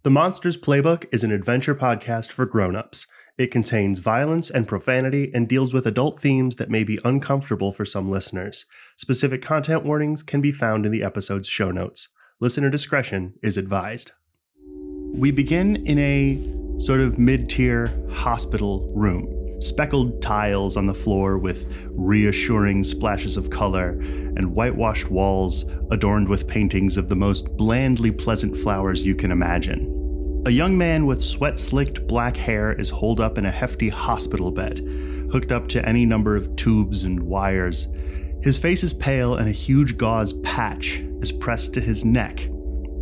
The Monstrous Playbook is an adventure podcast for grown-ups. It contains violence and profanity and deals with adult themes that may be uncomfortable for some listeners. Specific content warnings can be found in the episode's show notes. Listener discretion is advised. We begin in a sort of mid-tier hospital room. Speckled tiles on the floor with reassuring splashes of color, and whitewashed walls adorned with paintings of the most blandly pleasant flowers you can imagine. A young man with sweat-slicked black hair is holed up in a hefty hospital bed, hooked up to any number of tubes and wires. His face is pale and a huge gauze patch is pressed to his neck,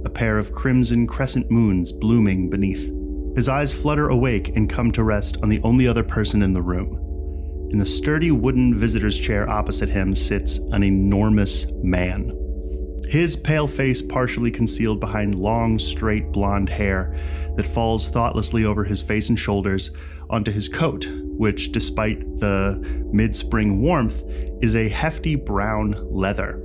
a pair of crimson crescent moons blooming beneath. His eyes flutter awake and come to rest on the only other person in the room. In the sturdy wooden visitor's chair opposite him sits an enormous man. His pale face partially concealed behind long, straight blonde hair that falls thoughtlessly over his face and shoulders onto his coat, which, despite the mid-spring warmth, is a hefty brown leather.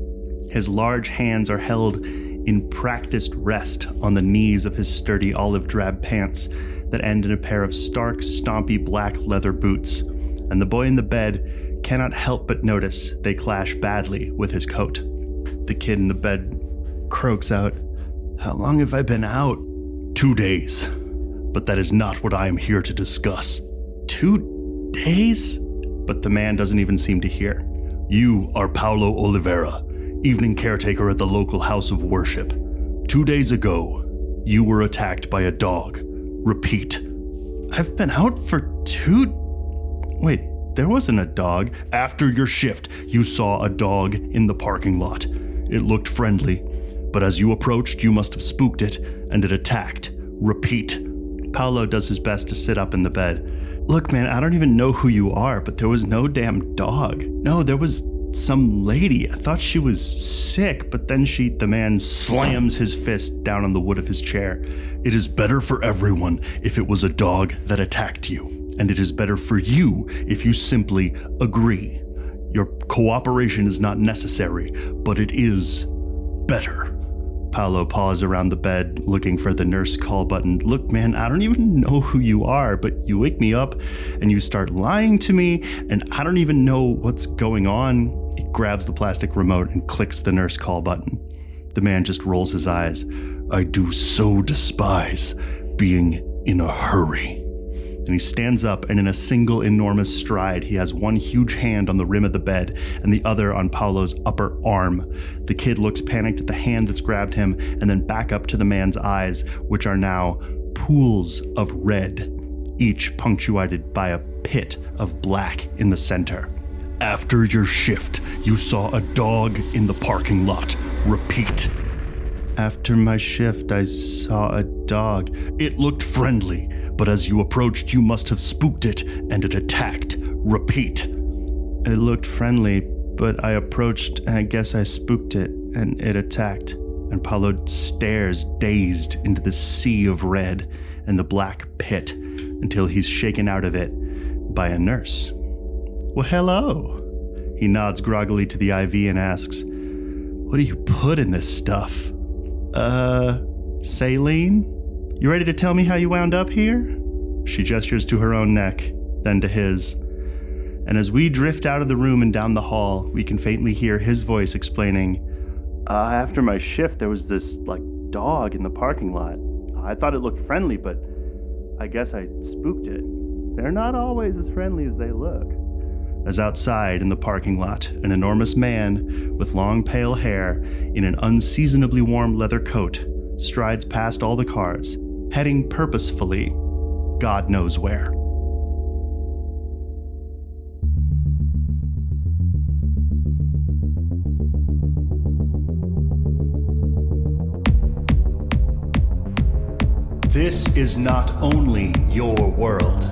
His large hands are held in practiced rest on the knees of his sturdy olive drab pants that end in a pair of stark, stompy black leather boots, and the boy in the bed cannot help but notice they clash badly with his coat. The kid in the bed croaks out, "How long have I been out?" 2 days. But that is not what I am here to discuss. 2 days? But the man doesn't even seem to hear. You are Paulo Oliveira, evening caretaker at the local house of worship. 2 days ago, you were attacked by a dog. Repeat. I've been out for 2... Wait, there wasn't a dog. After your shift, you saw a dog in the parking lot. It looked friendly, but as you approached, you must have spooked it, and it attacked. Repeat. Paulo does his best to sit up in the bed. Look, man, I don't even know who you are, but there was no damn dog. No, there was some lady. I thought she was sick, but then the man slams his fist down on the wood of his chair. It is better for everyone if it was a dog that attacked you, and it is better for you if you simply agree. Your cooperation is not necessary, but it is better. Paulo paws around the bed, looking for the nurse call button. Look, man, I don't even know who you are, but you wake me up and you start lying to me, and I don't even know what's going on. He grabs the plastic remote and clicks the nurse call button. The man just rolls his eyes. I do so despise being in a hurry. And he stands up, and in a single enormous stride, he has one huge hand on the rim of the bed and the other on Paulo's upper arm. The kid looks panicked at the hand that's grabbed him, and then back up to the man's eyes, which are now pools of red, each punctuated by a pit of black in the center. After your shift, you saw a dog in the parking lot. Repeat. After my shift, I saw a dog. It looked friendly, but as you approached, you must have spooked it, and it attacked. Repeat. It looked friendly, but I approached, and I guess I spooked it, and it attacked. And Paulo stares, dazed, into the sea of red and the black pit until he's shaken out of it by a nurse. Well, hello. He nods groggily to the IV and asks, What do you put in this stuff? Saline? You ready to tell me how you wound up here? She gestures to her own neck, then to his. And as we drift out of the room and down the hall, we can faintly hear his voice explaining, after my shift, there was this, dog in the parking lot. I thought it looked friendly, but I guess I spooked it. They're not always as friendly as they look. As outside in the parking lot, an enormous man with long pale hair in an unseasonably warm leather coat strides past all the cars, heading purposefully, God knows where. This is not only your world.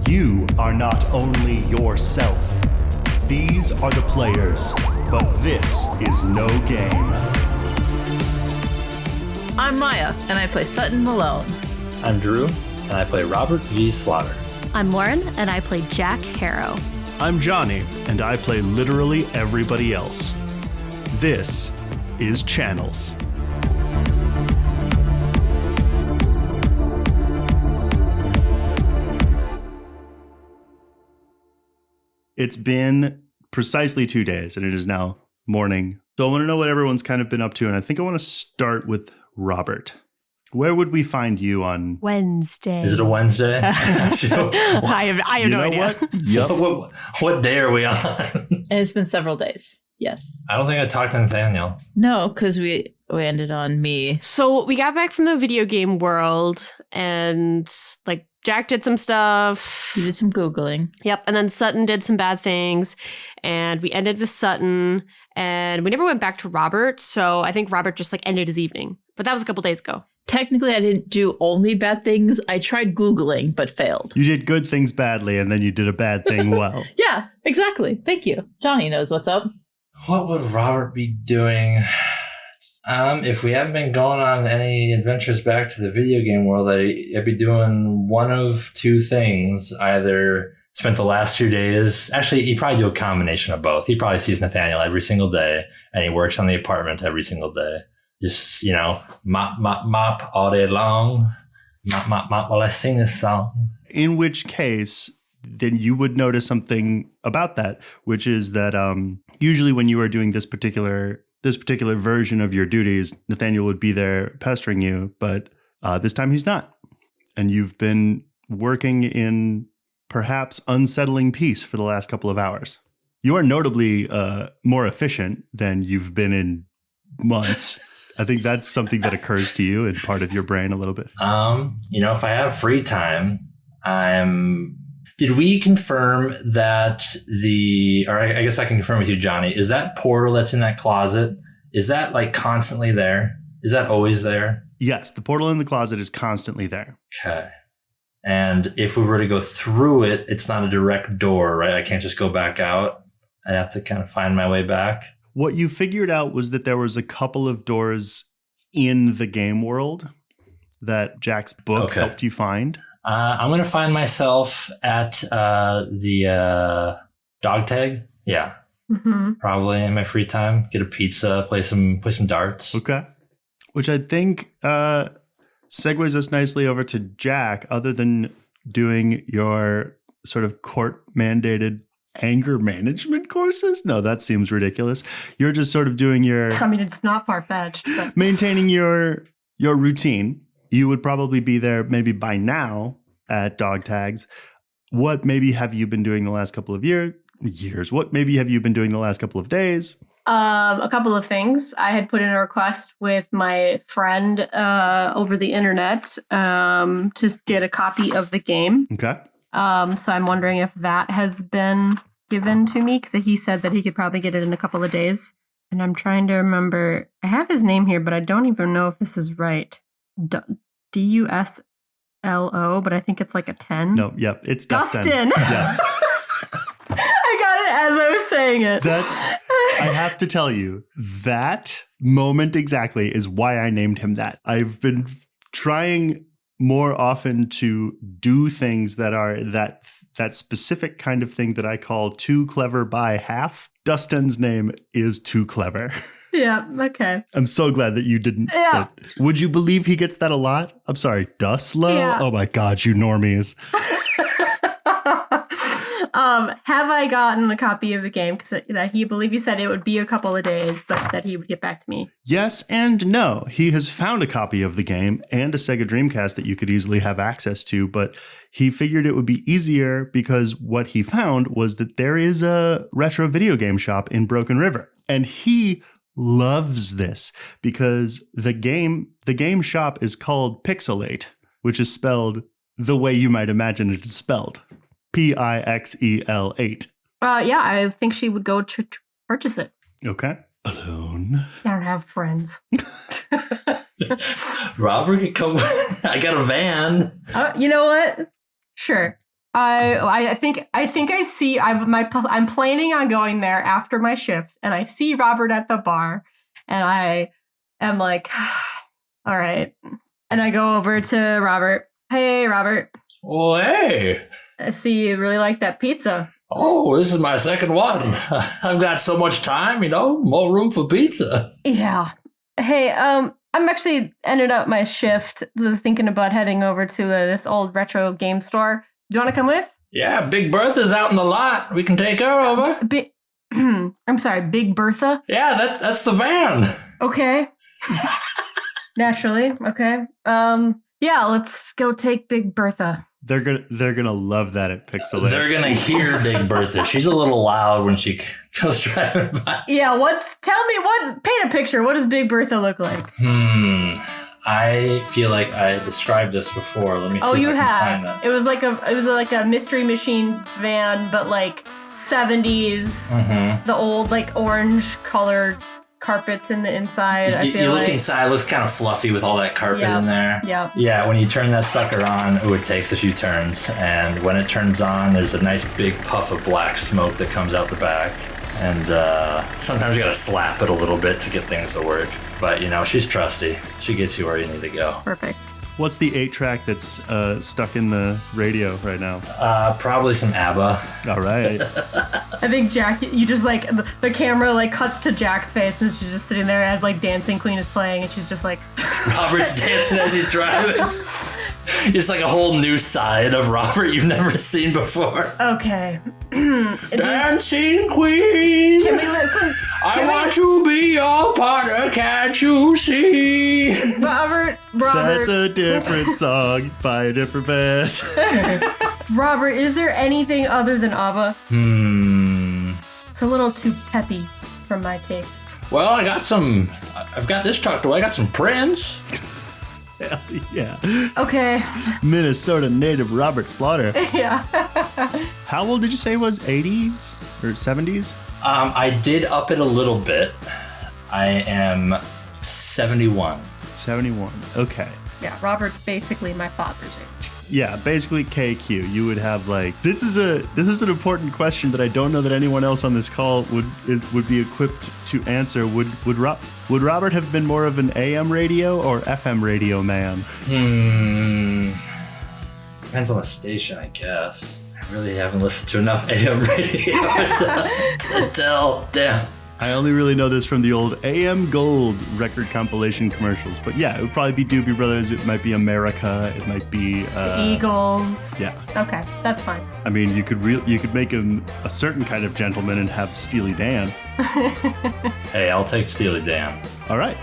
You are not only yourself. These are the players, but this is no game. I'm Miah, and I play Sutton Malone. I'm Drew, and I play Robert G. Slaughter. I'm Lauren, and I play Jack Harrow. I'm Jonny, and I play literally everybody else. This is Channels. it's been precisely 2 days, and it is now morning. So I want to know what everyone's kind of been up to, and I think I want to start with Robert. Where would we find you on Wednesday? Is it a Wednesday? I have no idea. What day are we on? And it's been several days. Yes. I don't think I talked to Nathaniel. No, because we ended on me. So we got back from the video game world, and like Jack did some stuff. You did some Googling. Yep. And then Sutton did some bad things, and we ended with Sutton, and we never went back to Robert. So I think Robert just like ended his evening, but that was a couple days ago. Technically, I didn't do only bad things. I tried Googling, but failed. You did good things badly, and then you did a bad thing well. Yeah, exactly. Thank you. Jonny knows what's up. What would Robert be doing? If we haven't been going on any adventures back to the video game world, I'd be doing one of two things. Either spent the last 2 days. Actually, he'd probably do a combination of both. He probably sees Nathaniel every single day, and he works on the apartment every single day. Just, mop all day long. Mop while I sing this song. In which case, then you would notice something about that, which is that usually when you are doing this particular version of your duties, Nathaniel would be there pestering you, but this time he's not. And you've been working in perhaps unsettling peace for the last couple of hours. You are notably more efficient than you've been in months. I think that's something that occurs to you and part of your brain a little bit. If I have free time, Did we confirm that I guess I can confirm with you, Jonny, is that portal that's in that closet, is that like constantly there? Is that always there? Yes, the portal in the closet is constantly there. Okay. And if we were to go through it, it's not a direct door, right? I can't just go back out. I'd have to kind of find my way back. What you figured out was that there was a couple of doors in the game world that Jack's book helped you find. I'm going to find myself at the dog tag. Yeah. Mm-hmm. Probably in my free time. Get a pizza, play some darts. Okay. Which I think segues us nicely over to Jack, other than doing your sort of court-mandated anger management courses. No, that seems ridiculous. You're just sort of doing your... I mean, it's not far-fetched. But... maintaining your routine. You would probably be there maybe by now at dog tags. What maybe have you been doing the last couple of years? What maybe have you been doing the last couple of days? A couple of things. I had put in a request with my friend over the internet to get a copy of the game. Okay. So I'm wondering if that has been given to me, because he said that he could probably get it in a couple of days. And I'm trying to remember. I have his name here, but I don't even know if this is right. D-U-S-L-O, but I think it's like a 10. No, yep, it's Dustin. Yeah. I got it as I was saying it. I have to tell you, that moment exactly is why I named him that. I've been trying more often to do things that are that specific kind of thing that I call too clever by half. Dustin's name is Too Clever. Yeah, okay. I'm so glad that you didn't. Yeah. Would you believe he gets that a lot? I'm sorry, Duslo? Yeah. Oh my God, you normies. Have I gotten a copy of the game? Because he said it would be a couple of days, but that he would get back to me. Yes and no. He has found a copy of the game and a Sega Dreamcast that you could easily have access to, but he figured it would be easier because what he found was that there is a retro video game shop in Broken River. And he loves this because the game shop is called Pixelate, which is spelled the way you might imagine it is spelled. Pixel8. Yeah, I think she would go to purchase it. Okay. Alone. I don't have friends. Robert could come. I got a van. You know what? Sure. I think I see. I'm planning on going there after my shift, and I see Robert at the bar, and I am like, all right. And I go over to Robert. Hey, Robert. Well, hey. I see you really like that pizza. Oh, this is my second one. I've got so much time, more room for pizza. Yeah. Hey, I'm actually ended up my shift. Was thinking about heading over to this old retro game store. Do you want to come with? Yeah, Big Bertha's out in the lot. We can take her over. I'm sorry, Big Bertha? Yeah, that's the van. Okay. Naturally. Okay. Yeah, let's go take Big Bertha. They're gonna love that at Pixelate. They're gonna hear Big Bertha. She's a little loud when she goes driving by. Yeah, paint a picture. What does Big Bertha look like? I feel like I described this before. Let me see if I can find that. It was like a Mystery Machine van, but like 70s. Mm-hmm. The old like orange colored carpets in the inside. You look inside, it looks kind of fluffy with all that carpet in there. Yeah. Yeah, when you turn that sucker on, it takes a few turns. And when it turns on, there's a nice big puff of black smoke that comes out the back. And sometimes you gotta slap it a little bit to get things to work. But, she's trusty. She gets you where you need to go. Perfect. What's the 8-track that's stuck in the radio right now? Probably some ABBA. All right. I think Jack, you just like, the camera like cuts to Jack's face and she's just sitting there as like Dancing Queen is playing and she's just like... Robert's dancing as he's driving. It's like a whole new side of Robert you've never seen before. Okay. Dancing Queen. Can we listen? I want to be your partner, can't you see? Robert. That's a different song by a different band. Robert, is there anything other than ABBA? It's a little too peppy for my taste. Well, I've got this tucked away. I got some Prince. Hell yeah. Okay. Minnesota native Robert Slaughter. Yeah. How old did you say he was? 80s or 70s? I did up it a little bit. I am 71. 71. Okay. Yeah, Robert's basically my father's age. Yeah, basically KQ. You would have like this is an important question that I don't know that anyone else on this call would be equipped to answer. Would Robert have been more of an AM radio or FM radio man? Depends on the station, I guess. I really haven't listened to enough AM radio to tell. Damn. I only really know this from the old AM Gold record compilation commercials. But yeah, it would probably be Doobie Brothers. It might be America. It might be... the Eagles. Yeah. Okay, that's fine. I mean, you could make him a certain kind of gentleman and have Steely Dan. Hey, I'll take Steely Dan. All right.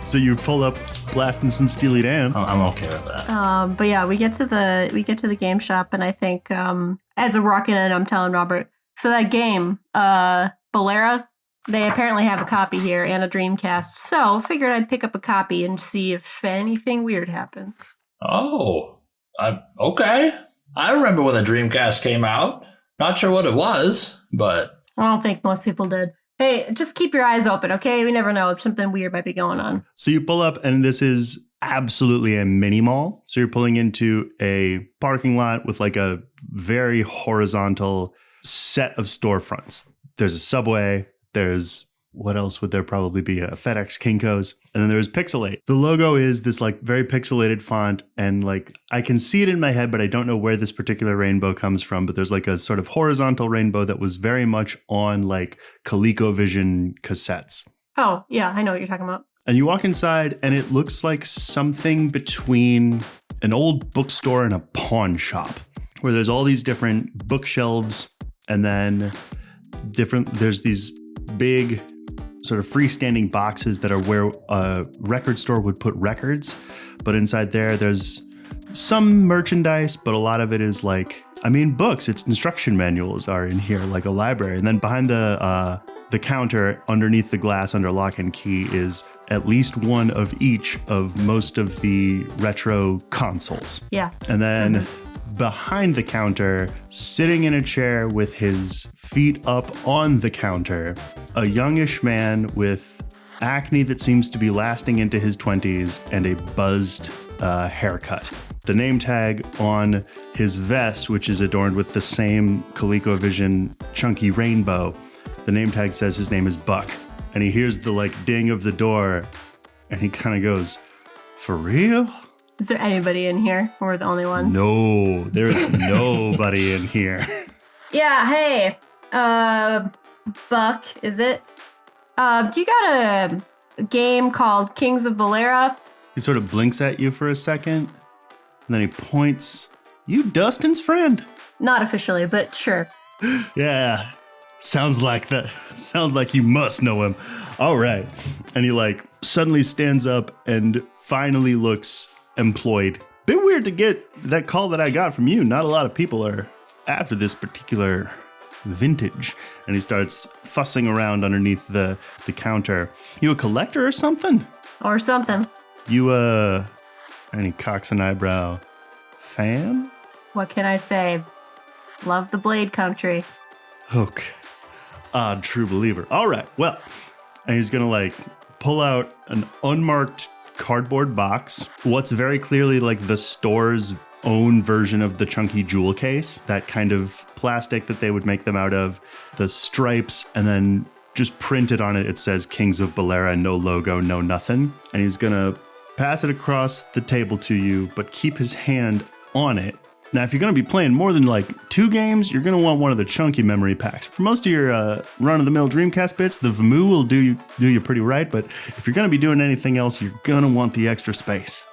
So you pull up blasting some Steely Dan. I'm okay with that. But yeah, we get to the game shop, and I think as we're walking in, I'm telling Robert, so that game, Bolera, they apparently have a copy here and a Dreamcast. So figured I'd pick up a copy and see if anything weird happens. Oh, okay. I remember when the Dreamcast came out. Not sure what it was, but... I don't think most people did. Hey, just keep your eyes open, okay? We never know if something weird might be going on. So you pull up, and this is absolutely a mini mall. So you're pulling into a parking lot with like a very horizontal set of storefronts. There's a Subway. There's, what else would there probably be? A FedEx, Kinko's. And then there's Pixelate. The logo is this like very pixelated font. And like, I can see it in my head, but I don't know where this particular rainbow comes from. But there's like a sort of horizontal rainbow that was very much on like ColecoVision cassettes. Oh, yeah, I know what you're talking about. And you walk inside and it looks like something between an old bookstore and a pawn shop, where there's all these different bookshelves and then there's these big sort of freestanding boxes that are where a record store would put records. But inside there's some merchandise, but a lot of it is like, books. It's instruction manuals are in here, like a library. And then behind the counter, underneath the glass under lock and key, is at least one of each of most of the retro consoles. Yeah. And then behind the counter, sitting in a chair with his feet up on the counter, a youngish man with acne that seems to be lasting into his 20s and a buzzed haircut. The name tag on his vest, which is adorned with the same ColecoVision chunky rainbow, the name tag says his name is Buck. And he hears the like ding of the door and he kind of goes, "For real? Is there anybody in here? Or we're the only ones? No, there's nobody in here." Yeah, hey, Buck, is it? Do you got a game called Kings of Bolera? He sort of blinks at you for a second, and then he points. "You Dustin's friend?" Not officially, but sure. Yeah. Sounds like you must know him. All right. And he like suddenly stands up and finally looks employed. Bit weird to get that call that I got from you. Not a lot of people are after this particular vintage. And he starts fussing around underneath the counter. You a collector or something? Or something. You and he cocks an eyebrow. Fan? What can I say? Love the Blade Country. Okay. Odd true believer. All right. Well, and he's going to like pull out an unmarked cardboard box. What's very clearly like the store's own version of the chunky jewel case, that kind of plastic that they would make them out of, the stripes, and then just printed on it says Kings of Bolera, no logo, no nothing. And he's going to pass it across the table to you, but keep his hand on it. Now, if you're going to be playing more than like 2 games, you're going to want one of the chunky memory packs. For most of your run-of-the-mill Dreamcast bits, the VMU will do you pretty right, but if you're going to be doing anything else, you're going to want the extra space.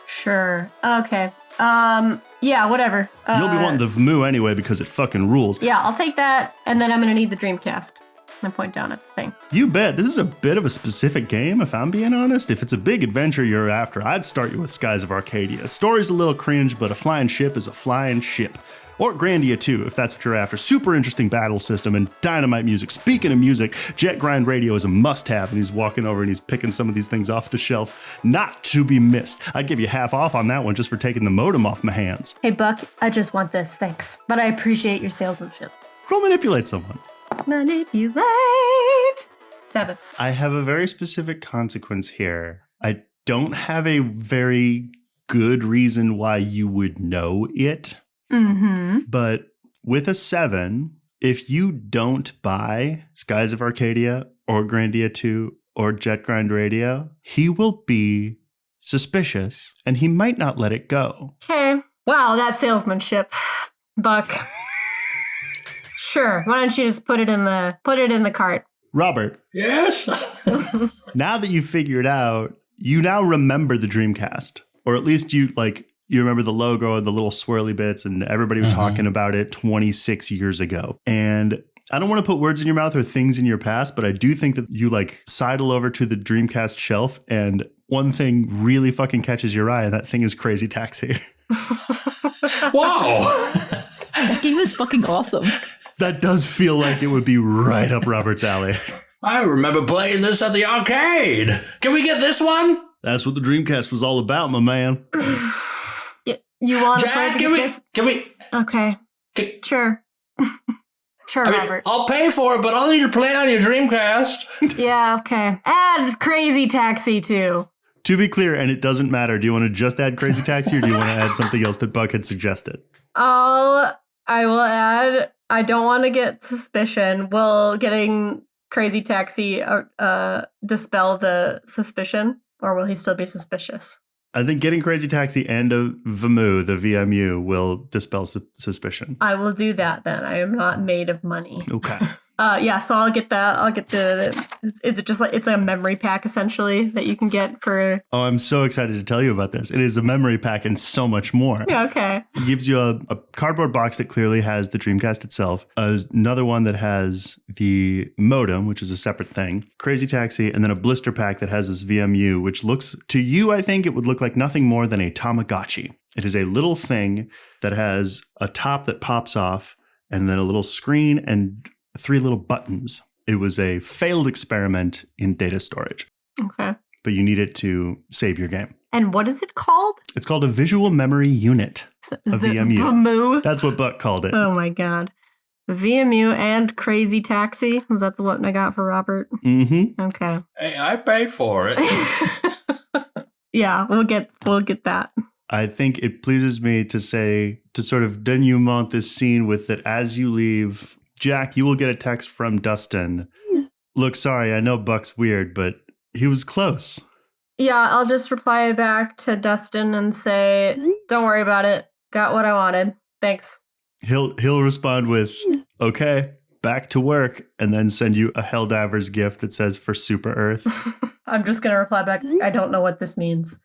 Sure. Okay. Yeah, whatever. You'll be wanting the VMU anyway because it fucking rules. Yeah, I'll take that, and then I'm going to need the Dreamcast. And point down at the thing. You bet. This is a bit of a specific game, if I'm being honest. If it's a big adventure you're after, I'd start you with Skies of Arcadia. Story's a little cringe, but a flying ship is a flying ship. Or Grandia 2, if that's what you're after. Super interesting battle system and dynamite music. Speaking of music, Jet Grind Radio is a must-have, and he's walking over and he's picking some of these things off the shelf. Not to be missed. I'd give you half off on that one just for taking the modem off my hands. Hey, Buck, I just want this, thanks. But I appreciate your salesmanship. Roll manipulate someone. Manipulate. 7. I have a very specific consequence here. I don't have a very good reason why you would know it. Mm-hmm. But with a 7, if you don't buy Skies of Arcadia or Grandia 2 or Jet Grind Radio, he will be suspicious and he might not let it go. Okay. Wow, that salesmanship. Buck. Sure. Why don't you just put it in the cart? Robert. Yes? Now that you've figured out, you now remember the Dreamcast. Or at least you remember the logo and the little swirly bits and everybody was talking about it 26 years ago. And I don't want to put words in your mouth or things in your past, but I do think that you sidle over to the Dreamcast shelf and one thing really fucking catches your eye, and that thing is Crazy Taxi. Wow! That game is fucking awesome. That does feel like it would be right up Robert's alley. I remember playing this at the arcade. Can we get this one? That's what the Dreamcast was all about, my man. You want to play this? Can we? Okay. Sure. Sure, Robert. I'll pay for it, but I'll need to play on your Dreamcast. Yeah, okay. Add Crazy Taxi too. To be clear, and it doesn't matter, do you want to just add Crazy Taxi or do you want to add something else that Buck had suggested? I will add, I don't want to get suspicion. Will getting Crazy Taxi dispel the suspicion, or will he still be suspicious? I think getting Crazy Taxi and a VMU, the VMU, will dispel suspicion. I will do that then. I am not made of money. Okay. Yeah, so I'll get that. I'll get is it just like, it's a memory pack essentially that you can get for... Oh, I'm so excited to tell you about this. It is a memory pack and so much more. Yeah, okay. It gives you a cardboard box that clearly has the Dreamcast itself. Another one that has the modem, which is a separate thing. Crazy Taxi, and then a blister pack that has this VMU, which looks, to you, I think it would look like nothing more than a Tamagotchi. It is a little thing that has a top that pops off and then a little screen and 3 little buttons. It was a failed experiment in data storage. Okay. But you need it to save your game. And what is it called? It's called a visual memory unit. So, is a it VMU. VMU? That's what Buck called it. Oh my god. VMU and Crazy Taxi. Was that the one I got for Robert? Mm-hmm. Okay. Hey, I paid for it. Yeah, we'll get that. I think it pleases me to say, to sort of denouement this scene with that as you leave, Jack, you will get a text from Dustin. Look, sorry, I know Buck's weird, but he was close. Yeah, I'll just reply back to Dustin and say, don't worry about it. Got what I wanted. Thanks. He'll respond with, okay, back to work, and then send you a Helldivers gift that says for Super Earth. I'm just going to reply back, I don't know what this means.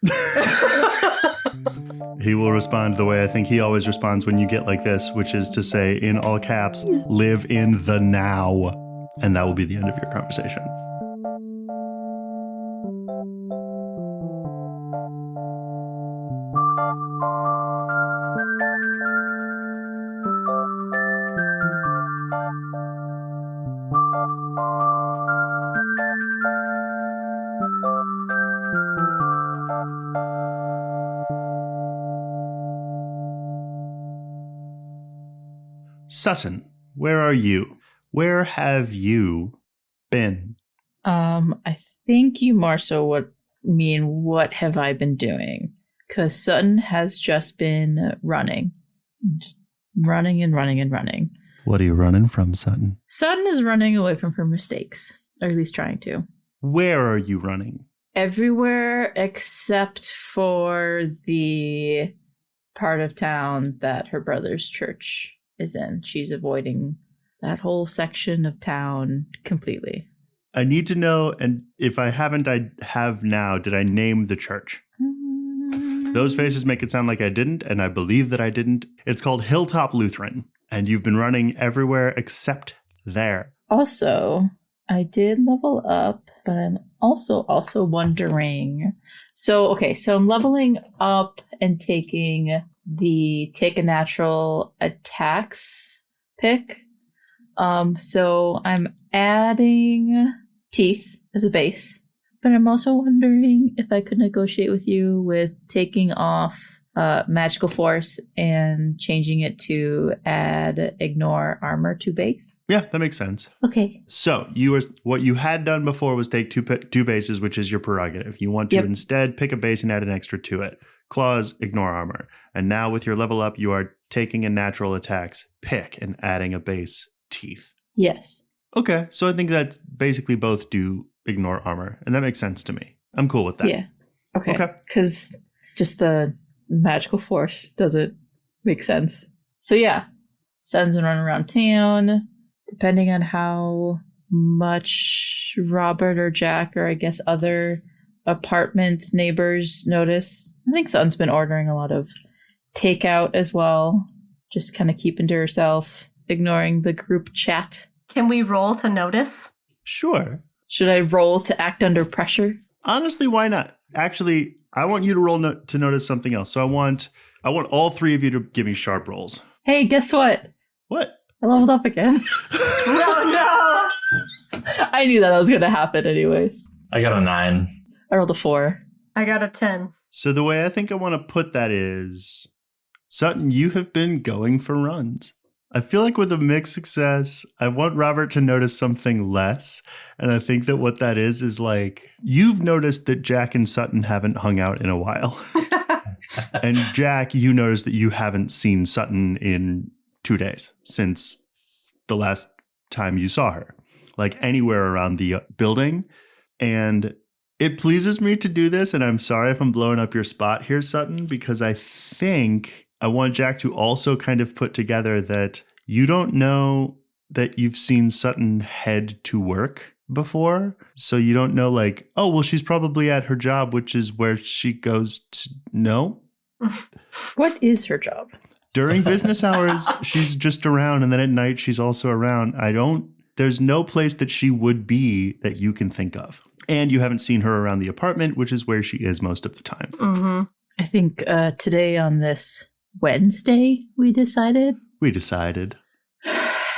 He will respond the way I think he always responds when you get like this, which is to say, in all caps, live in the now. And that will be the end of your conversation. Sutton, where are you? Where have you been? I think you more so would mean what have I been doing? Because Sutton has just been running. Just running and running and running. What are you running from, Sutton? Sutton is running away from her mistakes, or at least trying to. Where are you running? Everywhere except for the part of town that her brother's church is in. She's avoiding that whole section of town completely. I need to know, and if I haven't, I have now. Did I name the church? Those faces make it sound like I didn't, and I believe that I didn't. It's called Hilltop Lutheran, and you've been running everywhere except there. Also, I did level up, but I'm also wondering. So I'm leveling up and taking the take a natural attacks pick. So I'm adding teeth as a base, but I'm also wondering if I could negotiate with you with taking off magical force and changing it to add ignore armor to base. Yeah, that makes sense. Okay. So what you had done before was take two bases, which is your prerogative. You want to instead pick a base and add an extra to it. Claws, ignore armor. And now with your level up, you are taking a natural attacks pick and adding a base teeth. Yes. Okay, so I think that basically both do ignore armor, and that makes sense to me. I'm cool with that. Yeah. Okay. Because just the magical force doesn't make sense. So yeah, Sutton's been running around town. Depending on how much Robert or Jack or I guess other apartment neighbors notice, I think Sutton's been ordering a lot of takeout as well. Just kind of keeping to herself, ignoring the group chat. Can we roll to notice? Sure. Should I roll to act under pressure? Honestly, why not? Actually, I want you to roll to notice something else. So I want all three of you to give me sharp rolls. Hey, guess what? What? I leveled up again. No. I knew that was going to happen anyways. I got a 9. I rolled a 4. I got a 10. So the way I think I want to put that is, Sutton, you have been going for runs. I feel like with a mixed success, I want Robert to notice something less. And I think that what that is like, you've noticed that Jack and Sutton haven't hung out in a while. And Jack, you noticed that you haven't seen Sutton in 2 days since the last time you saw her, like anywhere around the building. And it pleases me to do this. And I'm sorry if I'm blowing up your spot here, Sutton, because I think I want Jack to also kind of put together that you don't know that you've seen Sutton head to work before. So you don't know like, oh, well, she's probably at her job, which is where she goes to. No. What is her job? During business hours, she's just around. And then at night, she's also around. There's no place that she would be that you can think of. And you haven't seen her around the apartment, which is where she is most of the time. Mm-hmm. I think today on this Wednesday, we decided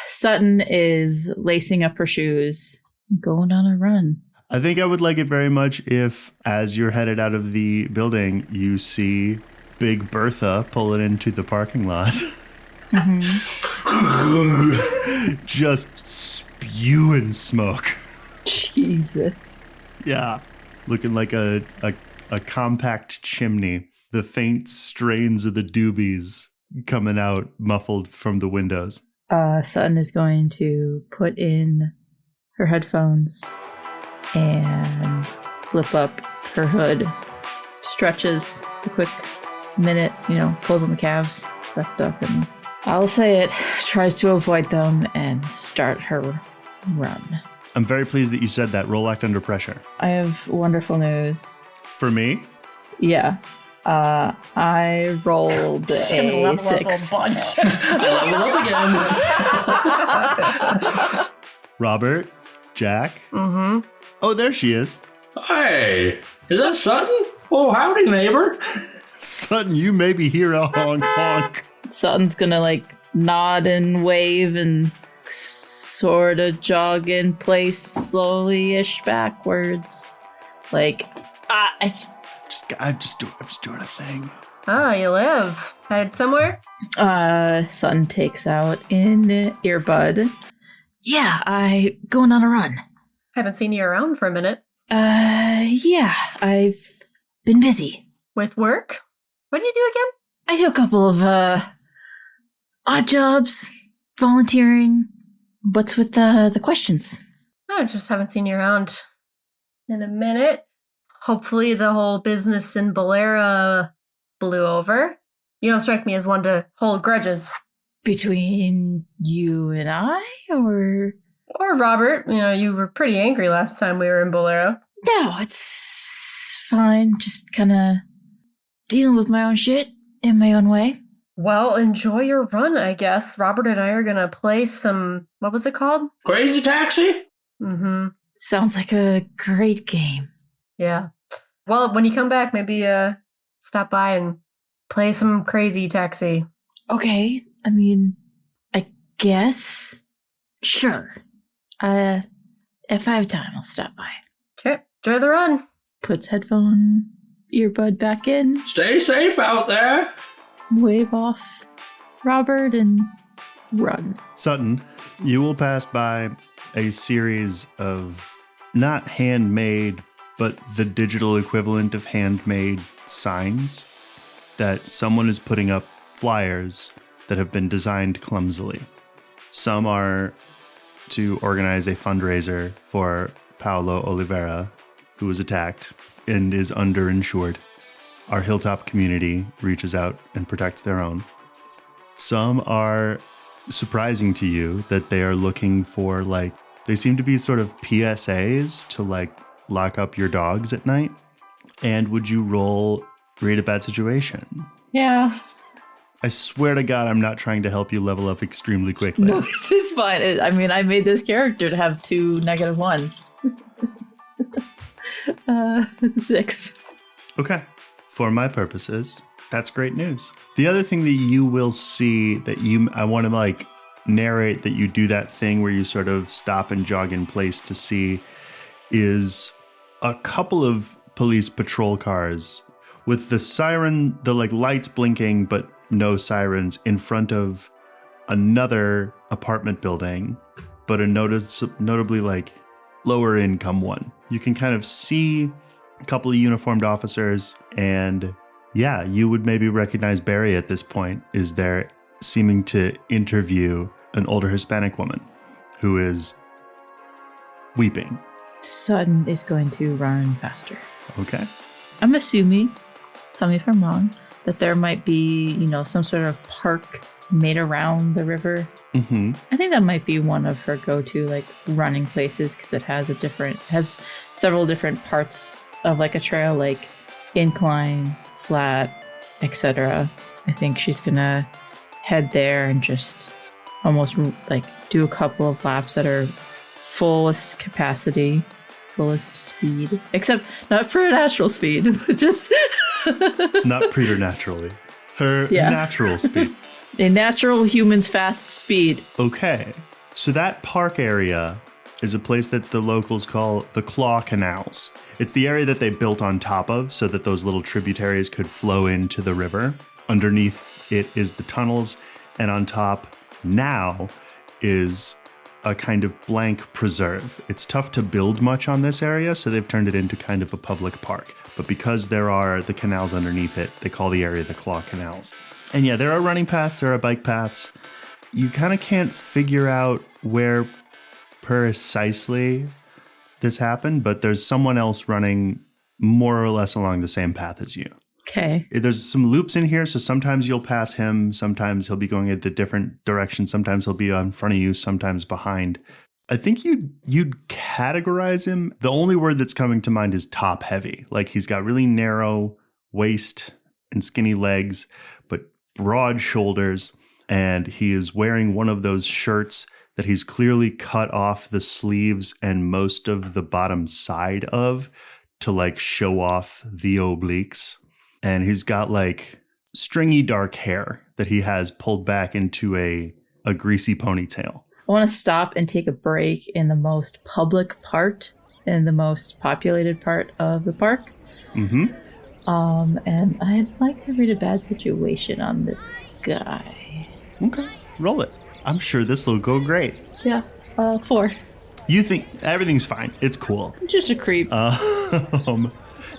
Sutton is lacing up her shoes, going on a run. I think I would like it very much if, as you're headed out of the building, you see Big Bertha pull it into the parking lot. Mm-hmm. Just spewing smoke. Jesus. Yeah. Looking like a compact chimney. The faint strains of the doobies coming out muffled from the windows. Sutton is going to put in her headphones and flip up her hood, stretches a quick minute, pulls on the calves, that stuff, and I'll say it, tries to avoid them and start her run. I'm very pleased that you said that. Roll act under pressure. I have wonderful news. For me? Yeah. I rolled Just gonna a level up 6. a bunch. Level up again. Robert, Jack. Mm-hmm. Oh, there she is. Hey, is that Sutton? Oh, howdy, neighbor. Sutton, you may be hero honk honk. Sutton's gonna like nod and wave and sort of jog in place slowly-ish backwards. Like, I'm just doing a thing. Oh, you live. Headed somewhere? Sutton takes out an earbud. Yeah, I going on a run. Haven't seen you around for a minute. Yeah, I've been busy. With work? What do you do again? I do a couple of, odd jobs, volunteering. What's with the questions? I just haven't seen you around in a minute. Hopefully the whole business in Bolera blew over. You don't strike me as one to hold grudges. Between you and I, or? Or Robert, you were pretty angry last time we were in Bolera. No, it's fine. Just kind of dealing with my own shit in my own way. Well, enjoy your run, I guess. Robert and I are going to play some, what was it called? Crazy Taxi? Mm-hmm. Sounds like a great game. Yeah. Well, when you come back, maybe stop by and play some Crazy Taxi. Okay, I mean, I guess. Sure. If I have time, I'll stop by. Okay, enjoy the run. Puts headphone earbud back in, Stay safe out there. wave off Robert, and run. Sutton, you will pass by a series of not handmade, but the digital equivalent of handmade signs that someone is putting up flyers that have been designed clumsily. Some are to organize a fundraiser for Paulo Oliveira, who was attacked and is underinsured. Our hilltop community reaches out and protects their own. Some are surprising to you that they are looking for, they seem to be sort of PSAs to, lock up your dogs at night. And would you roll read a bad situation? Yeah. I swear to God, I'm not trying to help you level up extremely quickly. No, it's fine. I mean, I made this character to have 2 -1s. 6. Okay. For my purposes, that's great news. The other thing that you will see that I want to narrate that you do that thing where you sort of stop and jog in place to see is a couple of police patrol cars with the siren, the lights blinking, but no sirens in front of another apartment building, but a notably lower income one. You can kind of see a couple of uniformed officers, and yeah, you would maybe recognize Barry at this point, is there seeming to interview an older Hispanic woman who is weeping. Sutton is going to run faster. Okay. I'm assuming, tell me if I'm wrong, that there might be, some sort of park made around the river. Mm-hmm. I think that might be one of her go-to running places, because it has several different parts of a trail, incline, flat, etc. I think she's gonna head there and just almost do a couple of laps at her fullest capacity, fullest speed, except not preternatural speed, but just Not preternaturally. Her natural speed. A natural human's fast speed. Okay. So that park area is a place that the locals call the Claw Canals. It's the area that they built on top of so that those little tributaries could flow into the river. Underneath it is the tunnels, and on top now is a kind of blank preserve. It's tough to build much on this area, so they've turned it into kind of a public park. But because there are the canals underneath it, they call the area the Claw Canals. And yeah, there are running paths, there are bike paths. You kind of can't figure out where precisely this happened, but there's someone else running more or less along the same path as you. Okay. There's some loops in here, so sometimes you'll pass him, sometimes he'll be going in the different direction, sometimes he'll be in front of you, sometimes behind. I think you'd categorize him. The only word that's coming to mind is top heavy. He's got really narrow waist and skinny legs, but broad shoulders. And he is wearing one of those shirts that he's clearly cut off the sleeves and most of the bottom side of to like show off the obliques. And he's got like stringy dark hair that he has pulled back into a greasy ponytail. I want to stop and take a break in the most public part, in the most populated part of the park. Mm-hmm. And I'd like to read a bad situation on this guy. Okay, roll it. I'm sure this will go great. Yeah, 4. You think everything's fine. It's cool. Just a creep.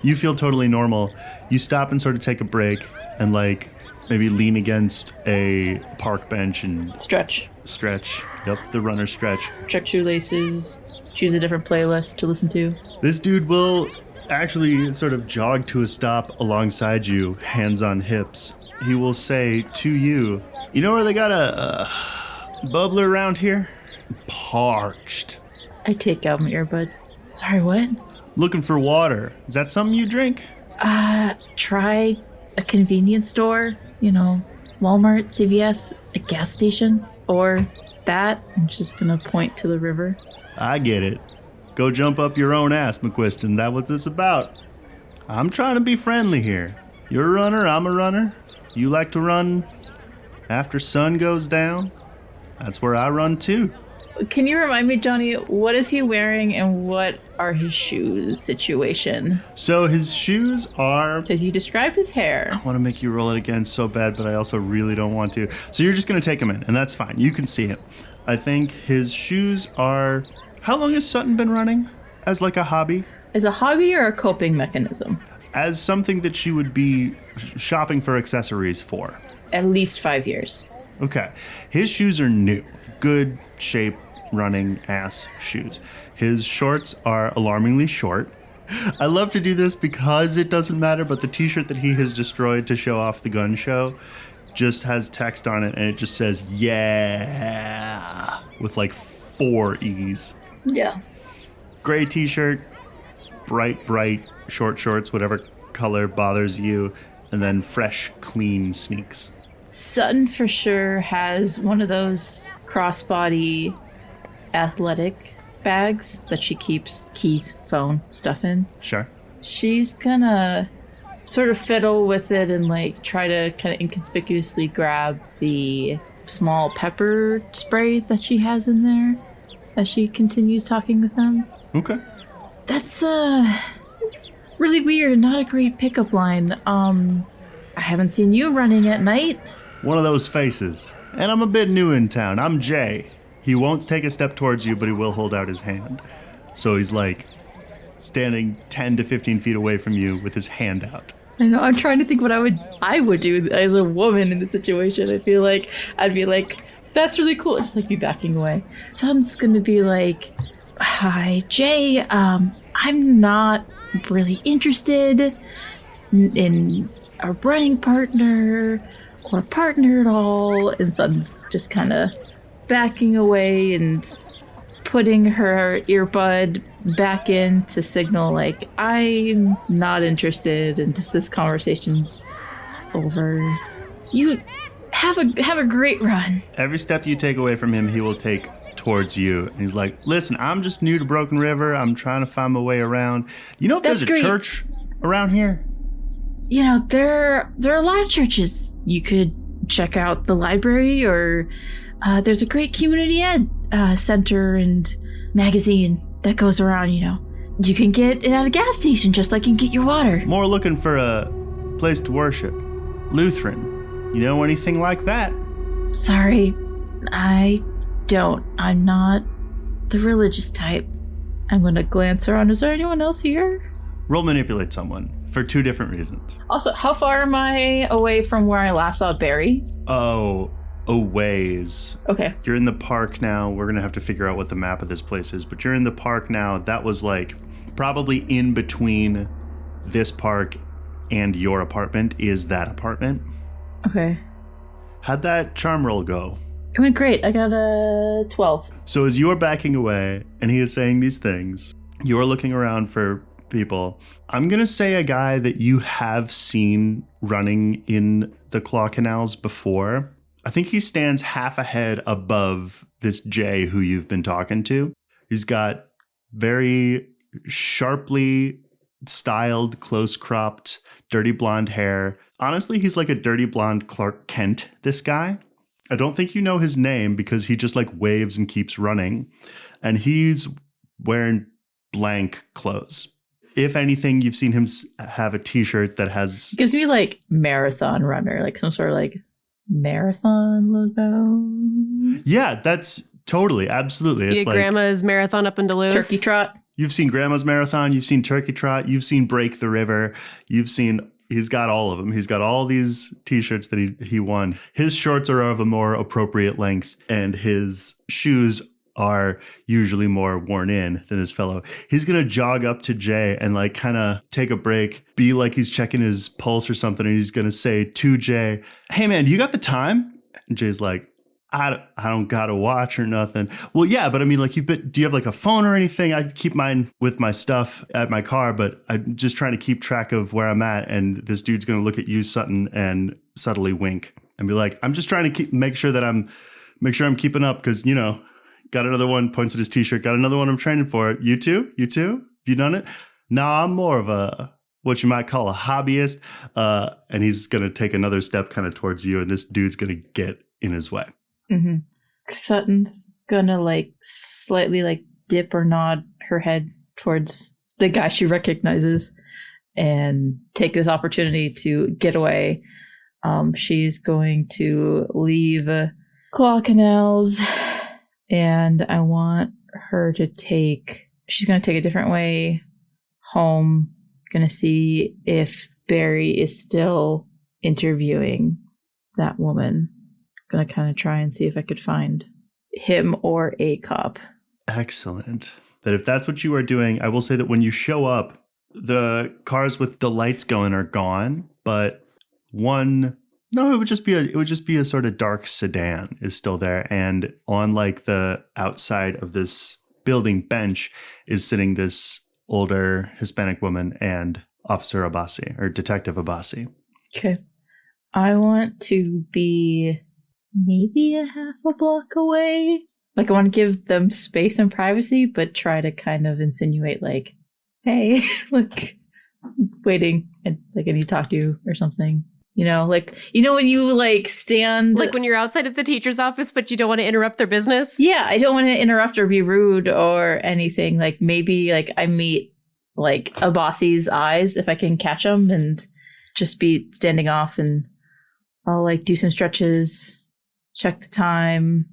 You feel totally normal. You stop and sort of take a break and like maybe lean against a park bench and Stretch. Yep, the runner stretch. Check shoelaces. Choose a different playlist to listen to. This dude will actually sort of jog to a stop alongside you, hands on hips. He will say to you, you know where they got a bubbler around here? Parched. I take out my earbud. Sorry, what? Looking for water. Is that something you drink? Try a convenience store. You know, Walmart, CVS, a gas station. Or that. I'm just gonna point to the river. I get it. Go jump up your own ass, McQuiston. That's what this is about. I'm trying to be friendly here. You're a runner, I'm a runner. You like to run after sun goes down? That's where I run too. Can you remind me, Jonny, what is he wearing and what are his shoes situation? So his shoes are... Because you described his hair. I want to make you roll it again so bad, but I also really don't want to. So you're just going to take him in, and that's fine. You can see him. I think his shoes are... How long has Sutton been running? As like a hobby? As a hobby or a coping mechanism? As something that she would be shopping for accessories for. At least 5 years. Okay. His shoes are new. Good shape running ass shoes. His shorts are alarmingly short. I love to do this because it doesn't matter, but the t-shirt that he has destroyed to show off the gun show just has text on it and it just says, yeah, with like 4 E's. Yeah. Gray t-shirt, bright short shorts, whatever color bothers you, and then fresh, clean sneaks. Sutton for sure has one of those crossbody athletic bags that she keeps keys, phone, stuff in. Sure. She's gonna sort of fiddle with it and like try to kind of inconspicuously grab the small pepper spray that she has in there as she continues talking with them. Okay. That's really weird and not a great pickup line. I haven't seen you running at night. One of those faces. And I'm a bit new in town. I'm Jay. He won't take a step towards you, but he will hold out his hand. So he's like standing 10 to 15 feet away from you with his hand out. I know, I'm trying to think what I would do as a woman in this situation. I feel like I'd be like, that's really cool. Just like be backing away. Someone's gonna be like, hi, Jay. I'm not really interested in a running partner or partner at all. And Sutton's just kind of backing away and putting her earbud back in to signal like, I'm not interested and just this conversation's over. You have a great run. Every step you take away from him, he will take towards you. And he's like, listen, I'm just new to Broken River. I'm trying to find my way around. You know if That's there's a great. church around here? You know, there are a lot of churches. You could check out the library or there's a great community ed center and magazine that goes around, you know. You can get it at a gas station just like you can get your water. More looking for a place to worship. Lutheran. You know anything like that? Sorry, I don't. I'm not the religious type. I'm going to glance around. Is there anyone else here? Roll manipulate someone for 2 different reasons. Also, how far am I away from where I last saw Barry? Oh, a ways. Okay. You're in the park now. We're going to have to figure out what the map of this place is, but you're in the park now. That was like probably in between this park and your apartment is that apartment. Okay. How'd that charm roll go? It went great. I got a 12. So as you're backing away and he is saying these things, you're looking around for people. I'm going to say a guy that you have seen running in the claw canals before. I think he stands half a head above this Jay who you've been talking to. He's got very sharply styled, close-cropped, dirty blonde hair. Honestly, he's like a dirty blonde Clark Kent, this guy. I don't think you know his name because he just like waves and keeps running. And he's wearing blank clothes. If anything, you've seen him have a t-shirt that has... It gives me like marathon runner, like some sort of like marathon logo. Yeah, that's totally, absolutely. It's like Grandma's Marathon up in Duluth. Turkey Trot. You've seen Grandma's Marathon. You've seen Turkey Trot. You've seen Break the River. You've seen... He's got all of them. He's got all these t-shirts that he won. His shorts are of a more appropriate length, and his shoes are usually more worn in than this fellow. He's going to jog up to Jay and like kind of take a break, be like he's checking his pulse or something. And he's going to say to Jay, "Hey man, do you got the time?" And Jay's like, I don't got a watch or nothing. Well, yeah, but I mean, like, do you have like a phone or anything? I keep mine with my stuff at my car, but I'm just trying to keep track of where I'm at. And this dude's going to look at you, Sutton, and subtly wink and be like, "I'm just trying to make sure I'm keeping up because, you know, got another one," points at his t-shirt, "got another one I'm training for. You too? Have you done it?" "Nah, I'm more of a, what you might call a hobbyist." And he's going to take another step kind of towards you, and this dude's going to get in his way. Mm-hmm. Sutton's gonna like slightly like dip or nod her head towards the guy she recognizes and take this opportunity to get away. She's going to leave claw canals, and I want her to she's going to take a different way home. Going to see if Barry is still interviewing that woman. Going to kind of try and see if I could find him or a cop. Excellent. But if that's what you are doing, I will say that when you show up, the cars with the lights going are gone, but it would just be a sort of dark sedan is still there, and on like the outside of this building bench is sitting this older Hispanic woman and Officer Abbasi, or Detective Abbasi. Okay. I want to be maybe a half a block away. Like, I want to give them space and privacy, but try to kind of insinuate, like, "Hey, like, waiting, and like, I need to talk to you," or something. You know, like, you know, when you like stand, like when you're outside of the teacher's office, but you don't want to interrupt their business. Yeah, I don't want to interrupt or be rude or anything. Like, maybe like I meet like Abbasi's eyes if I can catch them, and just be standing off, and I'll like do some stretches. Check the time,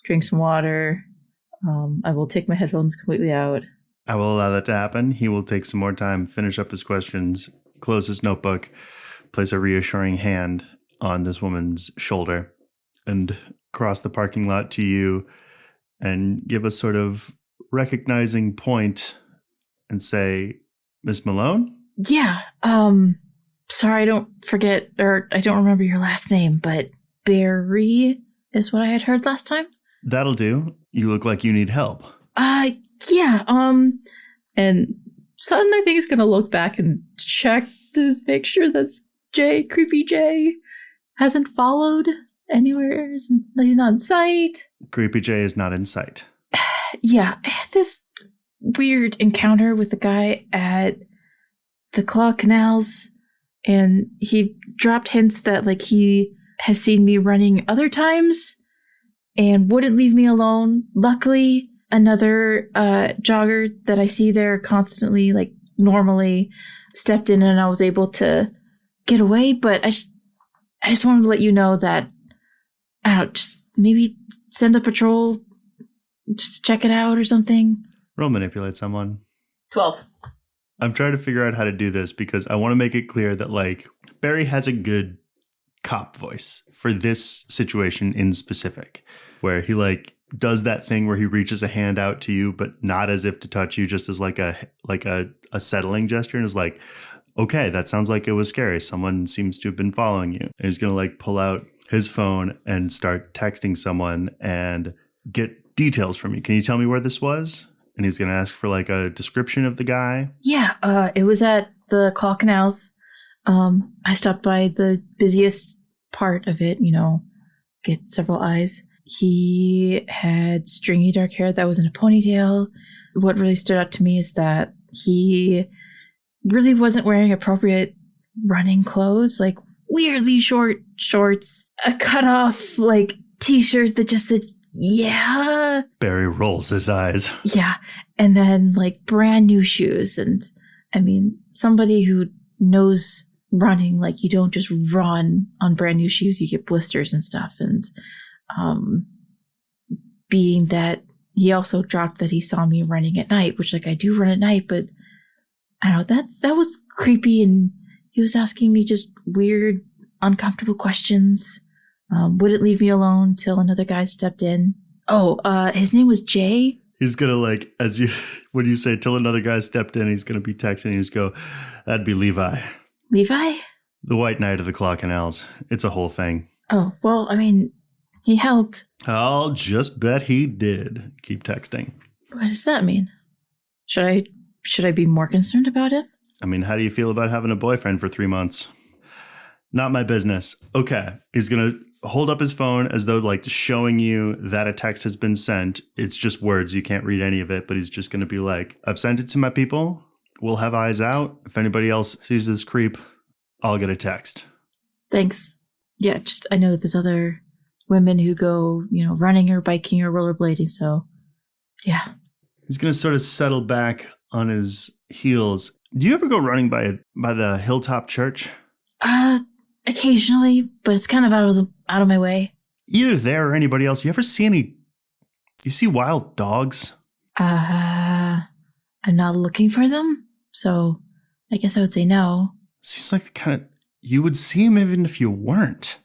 drink some water. I will take my headphones completely out. I will allow that to happen. He will take some more time, finish up his questions, close his notebook, place a reassuring hand on this woman's shoulder, and cross the parking lot to you and give a sort of recognizing point and say, "Miss Malone?" Yeah. Sorry, I don't forget, or I don't remember your last name, but Barry is what I had heard last time. That'll do. You look like you need help. Yeah. And Sutton, I think, is gonna look back and check to make sure that Creepy Jay hasn't followed anywhere. He's not in sight. Creepy Jay is not in sight. Yeah, I had this weird encounter with the guy at the claw canals, and he dropped hints that like he has seen me running other times and wouldn't leave me alone. Luckily, another jogger that I see there constantly, like normally, stepped in, and I was able to get away. But I just wanted to let you know that just maybe send a patrol just to check it out or something. Roll manipulate someone. 12. I'm trying to figure out how to do this because I want to make it clear that like Barry has a good cop voice for this situation in specific, where he like does that thing where he reaches a hand out to you, but not as if to touch you, just as like a settling gesture, and is like, "Okay, that sounds like it was scary. Someone seems to have been following you." And he's gonna like pull out his phone and start texting someone and get details from you. "Can you tell me where this was?" and he's going to ask for like a description of the guy. Yeah, it was at the Claw Canals. I stopped by the busiest part of it, get several eyes. He had stringy dark hair that was in a ponytail. What really stood out to me is that he really wasn't wearing appropriate running clothes, like weirdly short shorts, a cut-off like t-shirt that just said, yeah. Barry rolls his eyes. Yeah, and then like brand new shoes. And I mean, somebody who knows running, like you don't just run on brand new shoes, you get blisters and stuff. And being that he also dropped that he saw me running at night, which like I do run at night, but I don't know, that was creepy. And he was asking me just weird, uncomfortable questions. Wouldn't leave me alone till another guy stepped in. His name was Jay. He's gonna like, when you say till another guy stepped in, he's gonna be texting and he's go, that'd be Levi. Levi? The White Knight of the Claw Canals. It's a whole thing. Oh, well, I mean, he helped. I'll just bet he did. Keep texting. What does that mean? Should I be more concerned about it? I mean, how do you feel about having a boyfriend for 3 months? Not my business. Okay. He's going to hold up his phone as though like showing you that a text has been sent. It's just words. You can't read any of it, but he's just going to be like, I've sent it to my people. We'll have eyes out. If anybody else sees this creep, I'll get a text. Thanks. Yeah, just I know that there's other women who go, running or biking or rollerblading, so yeah. He's going to sort of settle back on his heels. Do you ever go running by the Hilltop Church? Occasionally, but it's kind of out of my way. Either there or anybody else. You see wild dogs? I'm not looking for them, so I guess I would say no. Seems like the kind of you would see him even if you weren't.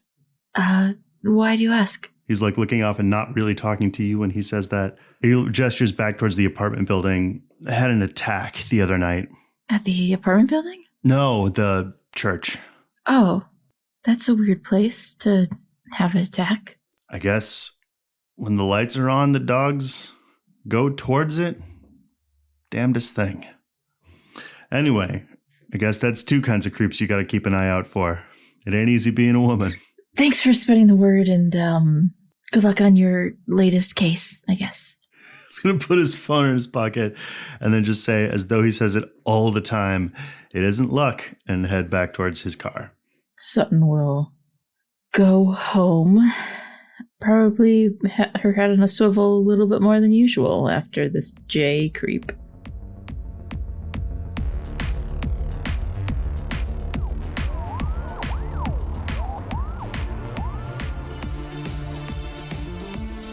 Why do you ask? He's like looking off and not really talking to you when he says that. He gestures back towards the apartment building. I had an attack the other night. At the apartment building? No, the church. Oh, that's a weird place to have an attack. I guess when the lights are on, the dogs go towards it. Damnedest thing. Anyway, I guess that's two kinds of creeps you got to keep an eye out for. It ain't easy being a woman. Thanks for spreading the word, and good luck on your latest case, I guess. He's going to put his phone in his pocket and then just say, as though he says it all the time, it isn't luck, and head back towards his car. Sutton will go home. Probably her head on a swivel a little bit more than usual after this J creep.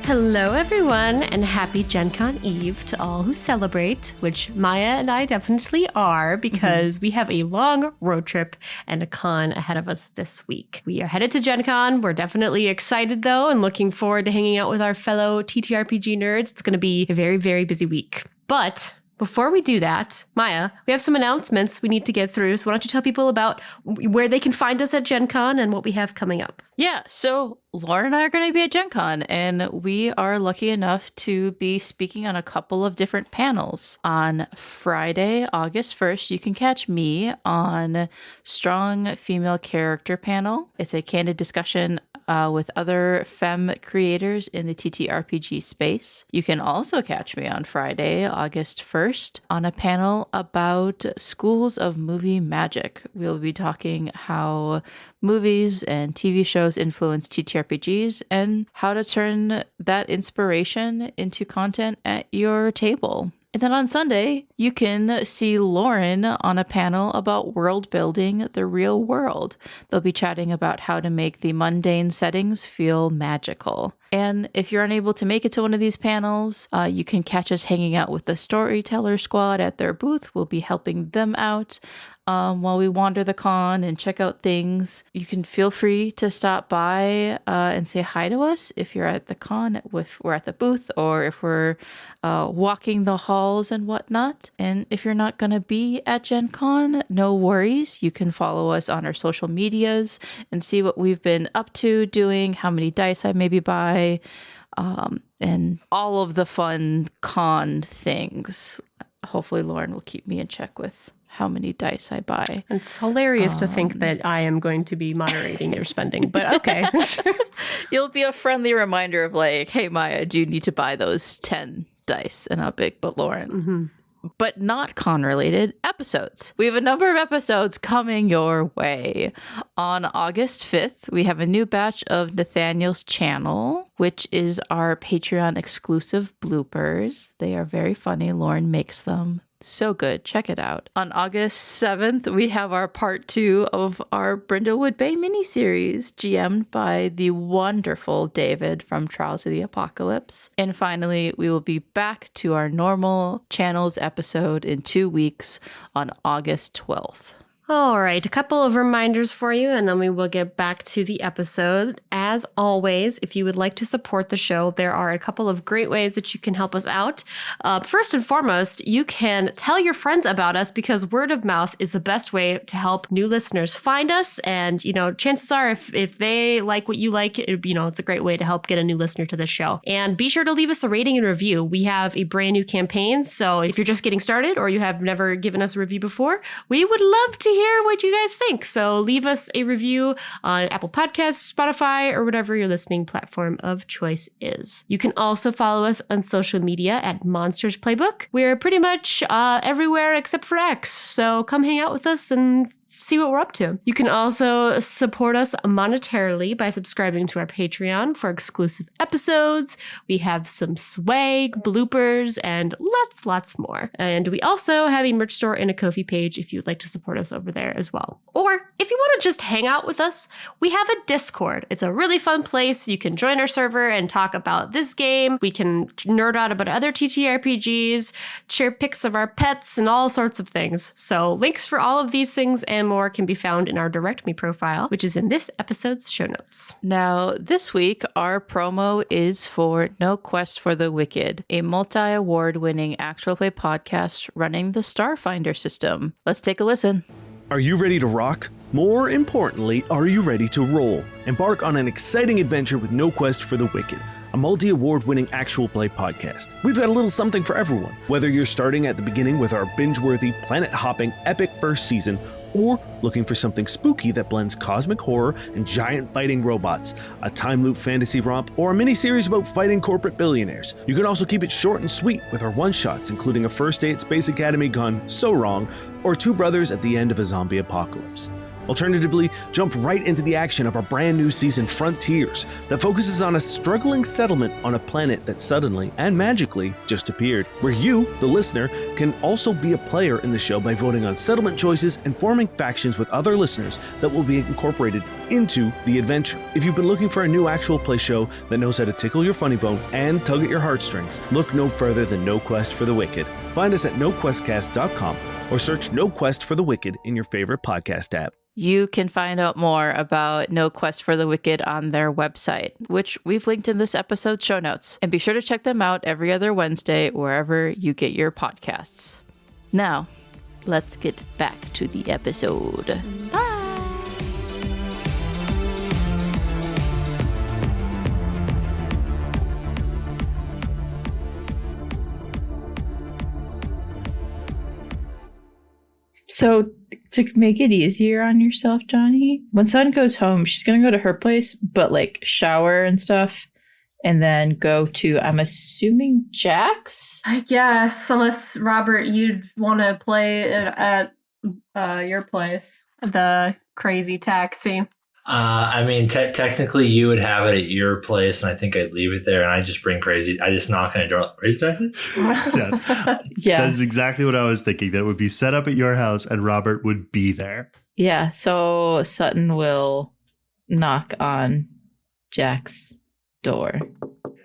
Hello, everyone, and happy Gen Con Eve to all who celebrate, which Miah and I definitely are, because we have a long road trip and a con ahead of us this week. We are headed to Gen Con. We're definitely excited, though, and looking forward to hanging out with our fellow TTRPG nerds. It's going to be a very, very busy week. But before we do that, Miah, we have some announcements we need to get through. So why don't you tell people about where they can find us at Gen Con and what we have coming up? Yeah, so Lauren and I are going to be at Gen Con, and we are lucky enough to be speaking on a couple of different panels. On Friday, August 1st, you can catch me on Strong Female Character panel. It's a candid discussion with other femme creators in the TTRPG space. You can also catch me on Friday, August 1st, on a panel about schools of movie magic. We'll be talking how movies and TV shows influence TTRPGs and how to turn that inspiration into content at your table. And then on Sunday, you can see Lauren on a panel about world building the real world. They'll be chatting about how to make the mundane settings feel magical. And if you're unable to make it to one of these panels, you can catch us hanging out with the Storyteller Squad at their booth. We'll be helping them out while we wander the con and check out things. You can feel free to stop by and say hi to us if you're at the con, if we're at the booth, or if we're walking the halls and whatnot. And if you're not going to be at Gen Con, no worries. You can follow us on our social medias and see what we've been up to, doing, how many dice I maybe buy, and all of the fun con things. Hopefully Lauren will keep me in check with how many dice I buy. It's hilarious to think that I am going to be moderating your spending, but okay. You'll be a friendly reminder of like, hey, Maya, do you need to buy those 10 dice? And I'll be like, but Lauren. Mm-hmm. But not con-related episodes. We have a number of episodes coming your way. On August 5th, we have a new batch of Nathaniel's channel, which is our Patreon exclusive bloopers. They are very funny. Lauren makes them. So good. Check it out. On August 7th, we have our part 2 of our Brindlewood Bay miniseries, GM'd by the wonderful David from Trials of the Apocalypse. And finally, we will be back to our normal channels episode in 2 weeks on August 12th. All right, a couple of reminders for you, and then we will get back to the episode. As always, if you would like to support the show, there are a couple of great ways that you can help us out. First and foremost, you can tell your friends about us, because word of mouth is the best way to help new listeners find us. And, chances are if they like what you like, it's a great way to help get a new listener to the show. And be sure to leave us a rating and review. We have a brand new campaign, so if you're just getting started or you have never given us a review before, we would love to hear what you guys think. So leave us a review on Apple Podcasts, Spotify, or whatever your listening platform of choice is. You can also follow us on social media at Monsters Playbook. We're pretty much everywhere except for X. So come hang out with us and see what we're up to. You can also support us monetarily by subscribing to our Patreon for exclusive episodes. We have some swag, bloopers, and lots more. And we also have a merch store and a Ko-fi page if you'd like to support us over there as well. Or if you want to just hang out with us, we have a Discord. It's a really fun place. You can join our server and talk about this game. We can nerd out about other TTRPGs, share pics of our pets, and all sorts of things. So links for all of these things and more can be found in our Direct Me profile, which is in this episode's show notes. Now, this week, our promo is for No Quest for the Wicked, a multi-award-winning actual play podcast running the Starfinder system. Let's take a listen. Are you ready to rock? More importantly, are you ready to roll? Embark on an exciting adventure with No Quest for the Wicked, a multi-award-winning actual play podcast. We've got a little something for everyone. Whether you're starting at the beginning with our binge-worthy, planet-hopping, epic first season, or looking for something spooky that blends cosmic horror and giant fighting robots, a time loop fantasy romp, or a mini-series about fighting corporate billionaires. You can also keep it short and sweet with our one-shots, including a first day at Space Academy gone so wrong, or two brothers at the end of a zombie apocalypse. Alternatively, jump right into the action of our brand new season Frontiers that focuses on a struggling settlement on a planet that suddenly and magically just appeared, where you, the listener, can also be a player in the show by voting on settlement choices and forming factions with other listeners that will be incorporated into the adventure. If you've been looking for a new actual play show that knows how to tickle your funny bone and tug at your heartstrings, look no further than No Quest for the Wicked. Find us at noquestcast.com or search No Quest for the Wicked in your favorite podcast app. You can find out more about No Quest for the Wicked on their website, which we've linked in this episode's show notes. And be sure to check them out every other Wednesday, wherever you get your podcasts. Now, let's get back to the episode. Bye! So to make it easier on yourself, Jonny, when Sutton goes home, she's going to go to her place, but like shower and stuff, and then go to, I'm assuming, Jack's? I guess, unless, Robert, you'd want to play it at your place. The crazy taxi. Technically you would have it at your place, and I think I'd leave it there, and I just bring crazy. I just knock on a door. Crazy taxi? Yes. Yeah. That's exactly what I was thinking. That it would be set up at your house, and Robert would be there. Yeah, so Sutton will knock on Jack's door.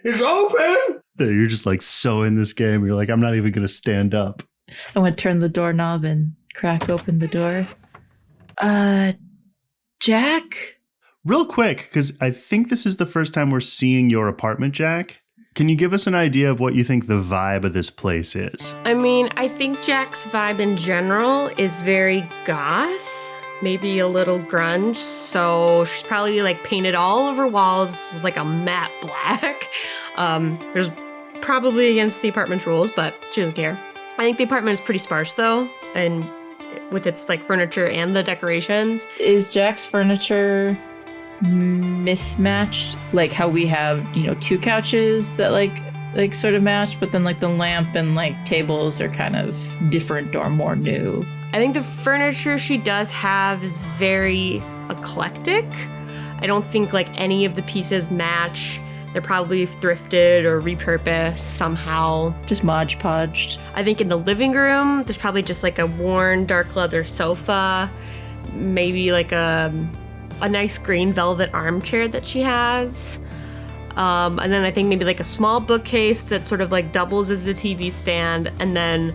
It's open! You're just like so in this game. You're like, I'm not even going to stand up. I'm going to turn the doorknob and crack open the door. Jack? Real quick, because I think this is the first time we're seeing your apartment, Jack. Can you give us an idea of what you think the vibe of this place is? I mean, I think Jack's vibe in general is very goth. maybe a little grunge. So she's probably like painted all of her walls just like a matte black. There's probably against the apartment's rules, but she doesn't care. I think the apartment is pretty sparse though, and with its like furniture and the decorations. Is Jack's furniture mismatched? Like how we have, two couches that like sort of match, but then like the lamp and like tables are kind of different or more new. I think the furniture she does have is very eclectic. I don't think like any of the pieces match. They're probably thrifted or repurposed somehow. Just Mod Podged. I think in the living room, there's probably just like a worn dark leather sofa, maybe like a nice green velvet armchair that she has. And then I think maybe like a small bookcase that sort of like doubles as a TV stand, and then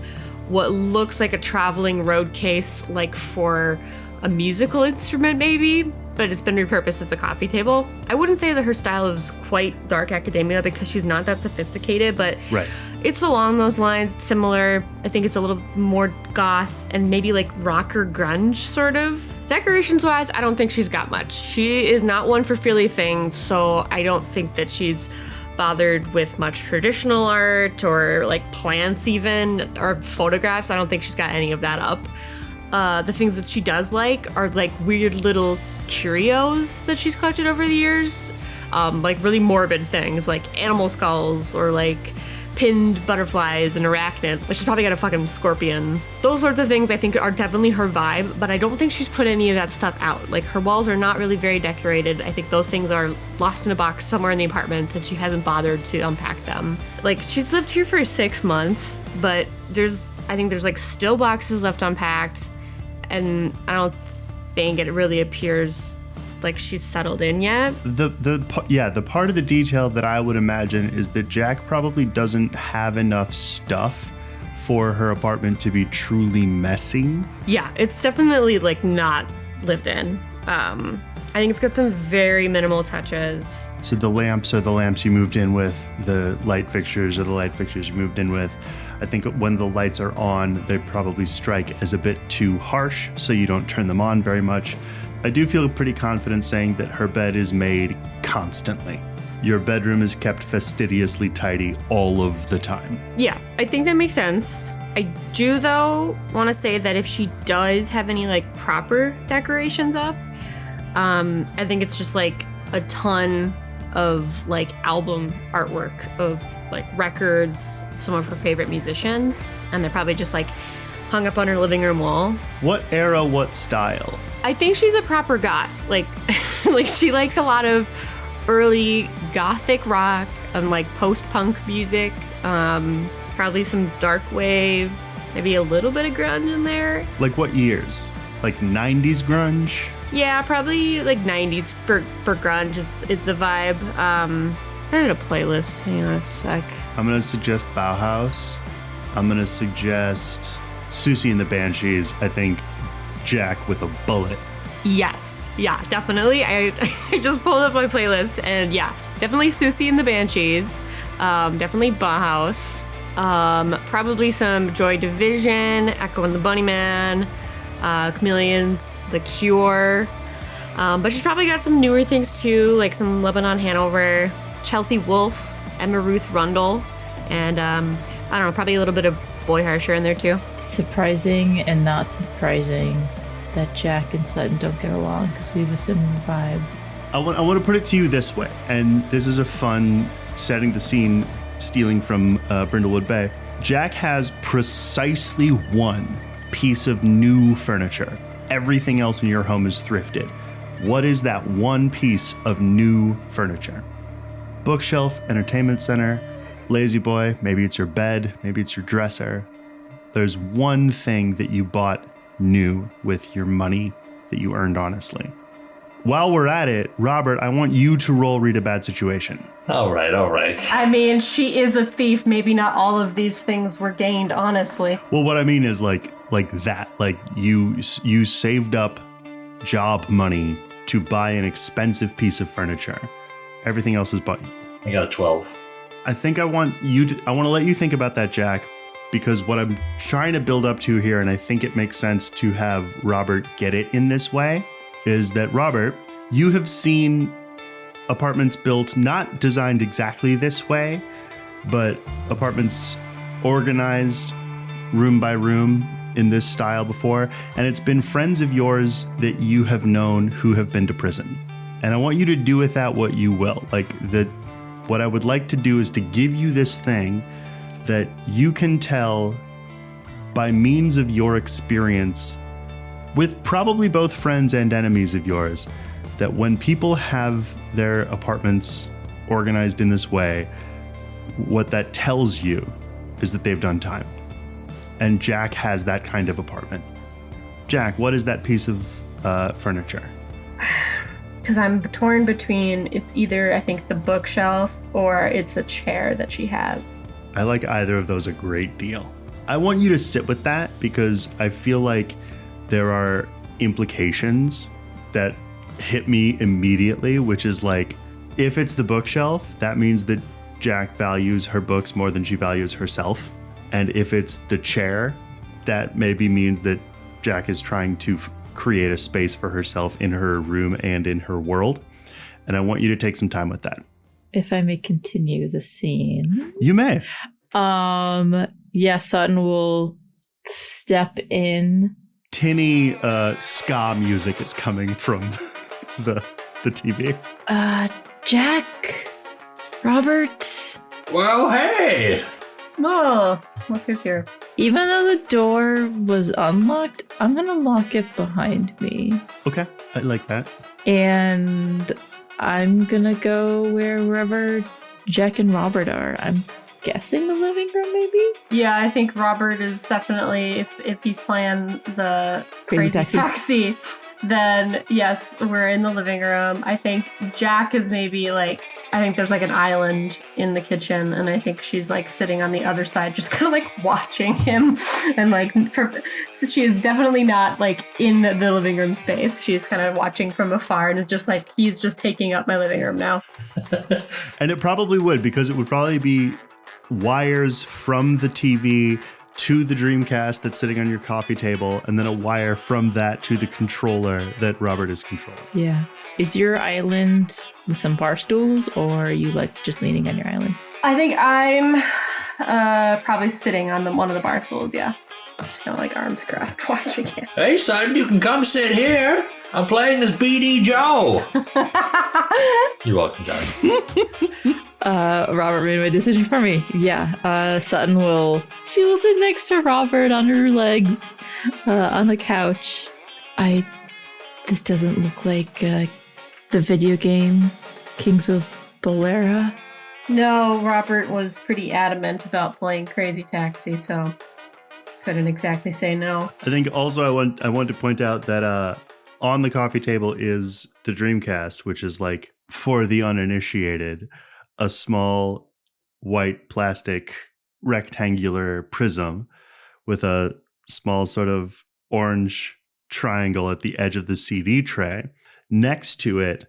what looks like a traveling road case, like for a musical instrument maybe, but it's been repurposed as a coffee table. I wouldn't say that her style is quite dark academia because she's not that sophisticated, but Right. It's along those lines. It's similar. I think it's a little more goth and maybe like rocker grunge sort of. Decorations wise, I don't think she's got much. She is not one for frilly things, so I don't think that she's bothered with much traditional art or like plants even, or photographs. I don't think she's got any of that up. The things that she does like are like weird little curios that she's collected over the years. Like really morbid things like animal skulls or like pinned butterflies and arachnids. She's probably got a fucking scorpion. Those sorts of things I think are definitely her vibe, but I don't think she's put any of that stuff out. Like her walls are not really very decorated. I think those things are lost in a box somewhere in the apartment and she hasn't bothered to unpack them. Like she's lived here for 6 months, but I think there's like still boxes left unpacked, and I don't think it really appears like she's settled in yet. The part of the detail that I would imagine is that Jack probably doesn't have enough stuff for her apartment to be truly messy. Yeah, it's definitely like not lived in. I think it's got some very minimal touches. So the lamps are the lamps you moved in with, the light fixtures are the light fixtures you moved in with. I think when the lights are on, they probably strike as a bit too harsh, so you don't turn them on very much. I do feel pretty confident saying that her bed is made constantly. Your bedroom is kept fastidiously tidy all of the time. Yeah, I think that makes sense. I do, though, want to say that if she does have any, like, proper decorations up, I think it's just, like, a ton of, like, album artwork of, like, records, some of her favorite musicians, and they're probably just, like, hung up on her living room wall. What era, what style? I think she's a proper goth. Like, like she likes a lot of early gothic rock and like post-punk music. Probably some dark wave, maybe a little bit of grunge in there. Like what years? Like 90s grunge? Yeah, probably like 90s for grunge is the vibe. I did a playlist. Hang on a sec. I'm gonna suggest Bauhaus. I'm gonna suggest Susie and the Banshees. I think Jack with a bullet. Yes. Yeah, definitely. I just pulled up my playlist and yeah, definitely Susie and the Banshees. Definitely Bauhaus. Probably some Joy Division, Echo and the Bunnyman, Chameleons, The Cure. But she's probably got some newer things too, like some Lebanon Hanover, Chelsea Wolfe, Emma Ruth Rundle, and I don't know, probably a little bit of Boy Harsher in there too. Surprising and not surprising that Jack and Sutton don't get along because we have a similar vibe. I want to put it to you this way, and this is a fun setting the scene, stealing from Brindlewood Bay. Jack has precisely one piece of new furniture. Everything else in your home is thrifted. What is that one piece of new furniture? Bookshelf, entertainment center, lazy boy, maybe it's your bed, maybe it's your dresser. There's one thing that you bought new with your money that you earned honestly. While we're at it, Robert, I want you to roll Read a Bad Situation. All right. I mean, she is a thief. Maybe not all of these things were gained, honestly. Well, what I mean is like that. Like you saved up job money to buy an expensive piece of furniture. Everything else is bought. I got a 12. I think I want to let you think about that, Jack. because what I'm trying to build up to here, and I think it makes sense to have Robert get it in this way, is that Robert, you have seen apartments built not designed exactly this way, but apartments organized room by room in this style before, and it's been friends of yours that you have known who have been to prison. And I want you to do with that what you will. What I would like to do is to give you this thing that you can tell by means of your experience with probably both friends and enemies of yours, that when people have their apartments organized in this way, what that tells you is that they've done time. And Jack has that kind of apartment. Jack, what is that piece of furniture? Because I'm torn between, it's either, I think, the bookshelf or it's a chair that she has. I like either of those a great deal. I want you to sit with that because I feel like there are implications that hit me immediately, which is like, if it's the bookshelf, that means that Jack values her books more than she values herself. And if it's the chair, that maybe means that Jack is trying to create a space for herself in her room and in her world. And I want you to take some time with that. If I may continue the scene. You may. Yeah, Sutton will step in. Tinny ska music is coming from the TV. Jack, Robert. Well, hey! Oh, look who's here. Even though the door was unlocked, I'm going to lock it behind me. Okay, I like that. And I'm going to go wherever Jack and Robert are. I'm guessing the living room, maybe? Yeah, I think Robert is definitely, if he's playing the crazy taxi, then yes, we're in the living room. I think Jack is maybe I think there's an island in the kitchen, and I think she's sitting on the other side, just kind of watching him. And so she is definitely not in the living room space. She's kind of watching from afar, and it's just he's just taking up my living room now. And it probably would, because it would probably be wires from the TV to the Dreamcast that's sitting on your coffee table, and then a wire from that to the controller that Robert is controlling. Yeah. Is your island with some bar stools, or are you just leaning on your island? I think I'm probably sitting on one of the bar stools, yeah. Just kind of arms crossed watching it. Hey, son, you can come sit here. I'm playing as BD Joe. You're welcome, Johnny. Robert made my decision for me. Yeah. Sutton will sit next to Robert on her legs on the couch. This doesn't look like the video game Kings of Bolera. No, Robert was pretty adamant about playing Crazy Taxi, so couldn't exactly say no. I think also I want to point out that on the coffee table is the Dreamcast, which is for the uninitiated, a small white plastic rectangular prism with a small sort of orange triangle at the edge of the CD tray. Next to it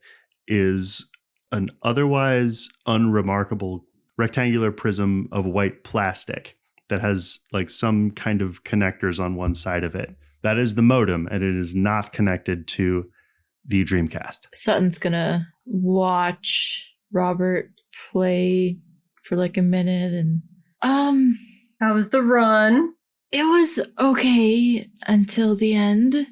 is an otherwise unremarkable rectangular prism of white plastic that has some kind of connectors on one side of it. That is the modem, and it is not connected to the Dreamcast. Sutton's gonna watch Robert play for a minute, and how was the run? it was okay until the end.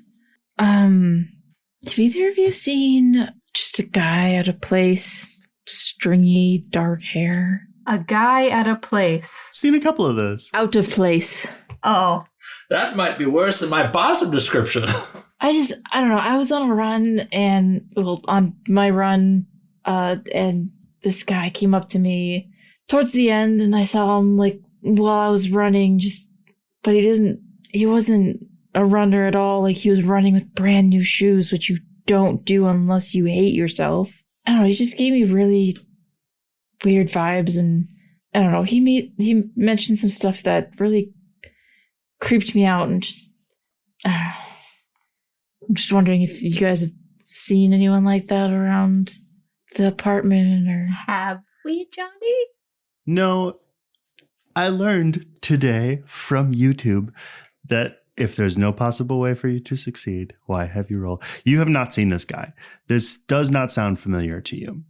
Have either of you seen just a guy at a place, stringy dark hair? A guy at a place. Seen a couple of those. Out of place. Oh. That might be worse than my possum description. I don't know. I was on a run, on my run, and this guy came up to me towards the end, and I saw him while I was running, but he wasn't a runner at all. He was running with brand new shoes, which you don't do unless you hate yourself. I don't know. He just gave me really weird vibes, and I don't know. He mentioned some stuff that really creeped me out, and I'm just wondering if you guys have seen anyone like that around the apartment, or have we, Johnny? No, I learned today from YouTube that if there's no possible way for you to succeed, why have you roll? You have not seen this guy. This does not sound familiar to you.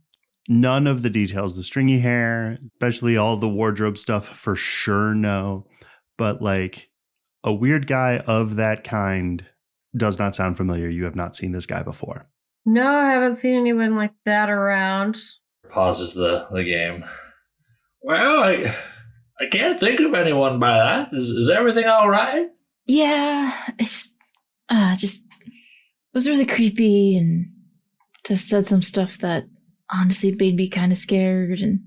None of the details, the stringy hair, especially all the wardrobe stuff, for sure no. But like a weird guy of that kind does not sound familiar. You have not seen this guy before. No, I haven't seen anyone like that around. Pauses the game. Well, I can't think of anyone by that. Is everything all right? Yeah, it's just was really creepy and just said some stuff that honestly made me kind of scared. And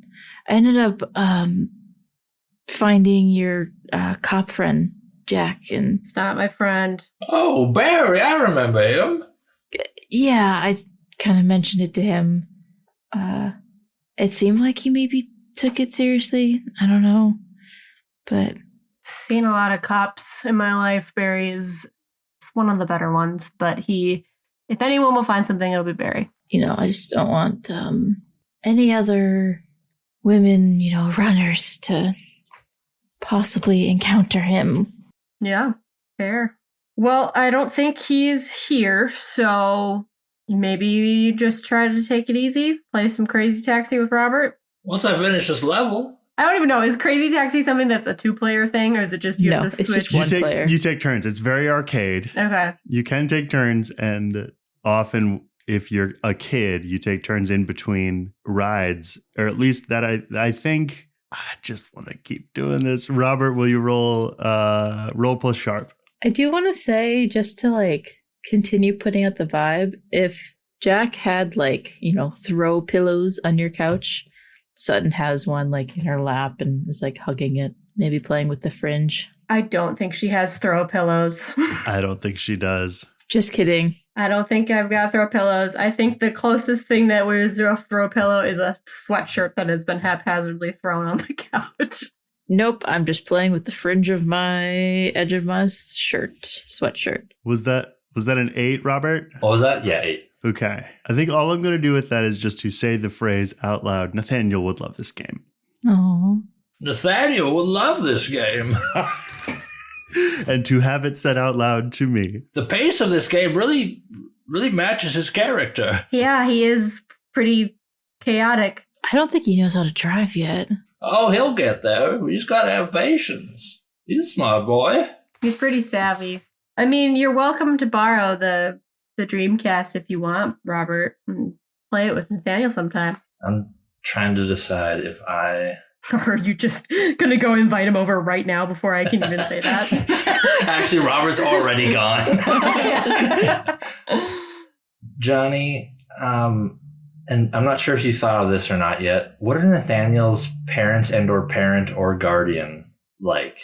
I ended up finding your cop friend, Jack. And It's not my friend. Oh, Barry, I remember him. yeah, I kind of mentioned it to him. It seemed like he maybe took it seriously. I don't know. But Seen a lot of cops in my life. Barry is one of the better ones, but if anyone will find something, it'll be Barry. I just don't want any other women, runners to possibly encounter him. Yeah, fair. Well, I don't think he's here, so maybe you just try to take it easy, play some Crazy Taxi with Robert. Once I finish this level. I don't even know. Is Crazy Taxi something that's a 2-player thing, or is it just you have to it's switch? just one player. You take turns. It's very arcade. Okay. You can take turns, and often if you're a kid, you take turns in between rides, or at least that I think. I just want to keep doing this. Robert, will you roll plus sharp? I do want to say, just to continue putting out the vibe, if Jack had throw pillows on your couch, Sutton has one in her lap and is hugging it, maybe playing with the fringe. I don't think she has throw pillows. I don't think she does. Just kidding. I don't think I've got throw pillows. I think the closest thing that was a throw pillow is a sweatshirt that has been haphazardly thrown on the couch. Nope, I'm just playing with the fringe of my edge of my sweatshirt. Was that an 8, Robert? What was that? Yeah, 8. Okay. I think all I'm going to do with that is just to say the phrase out loud. Nathaniel would love this game. Aww. Nathaniel would love this game. And to have it said out loud to me. The pace of this game really matches his character. Yeah, he is pretty chaotic. I don't think he knows how to drive yet. Oh, he'll get there. We just gotta have patience. He's a smart boy. He's pretty savvy. I mean, you're welcome to borrow the Dreamcast if you want, Robert, and play it with Nathaniel sometime. I'm trying to decide if I... Or are you just gonna go invite him over right now before I can even say that? Actually, Robert's already gone. Jonny, and I'm not sure if you thought of this or not yet. What are Nathaniel's parents and or parent or guardian like?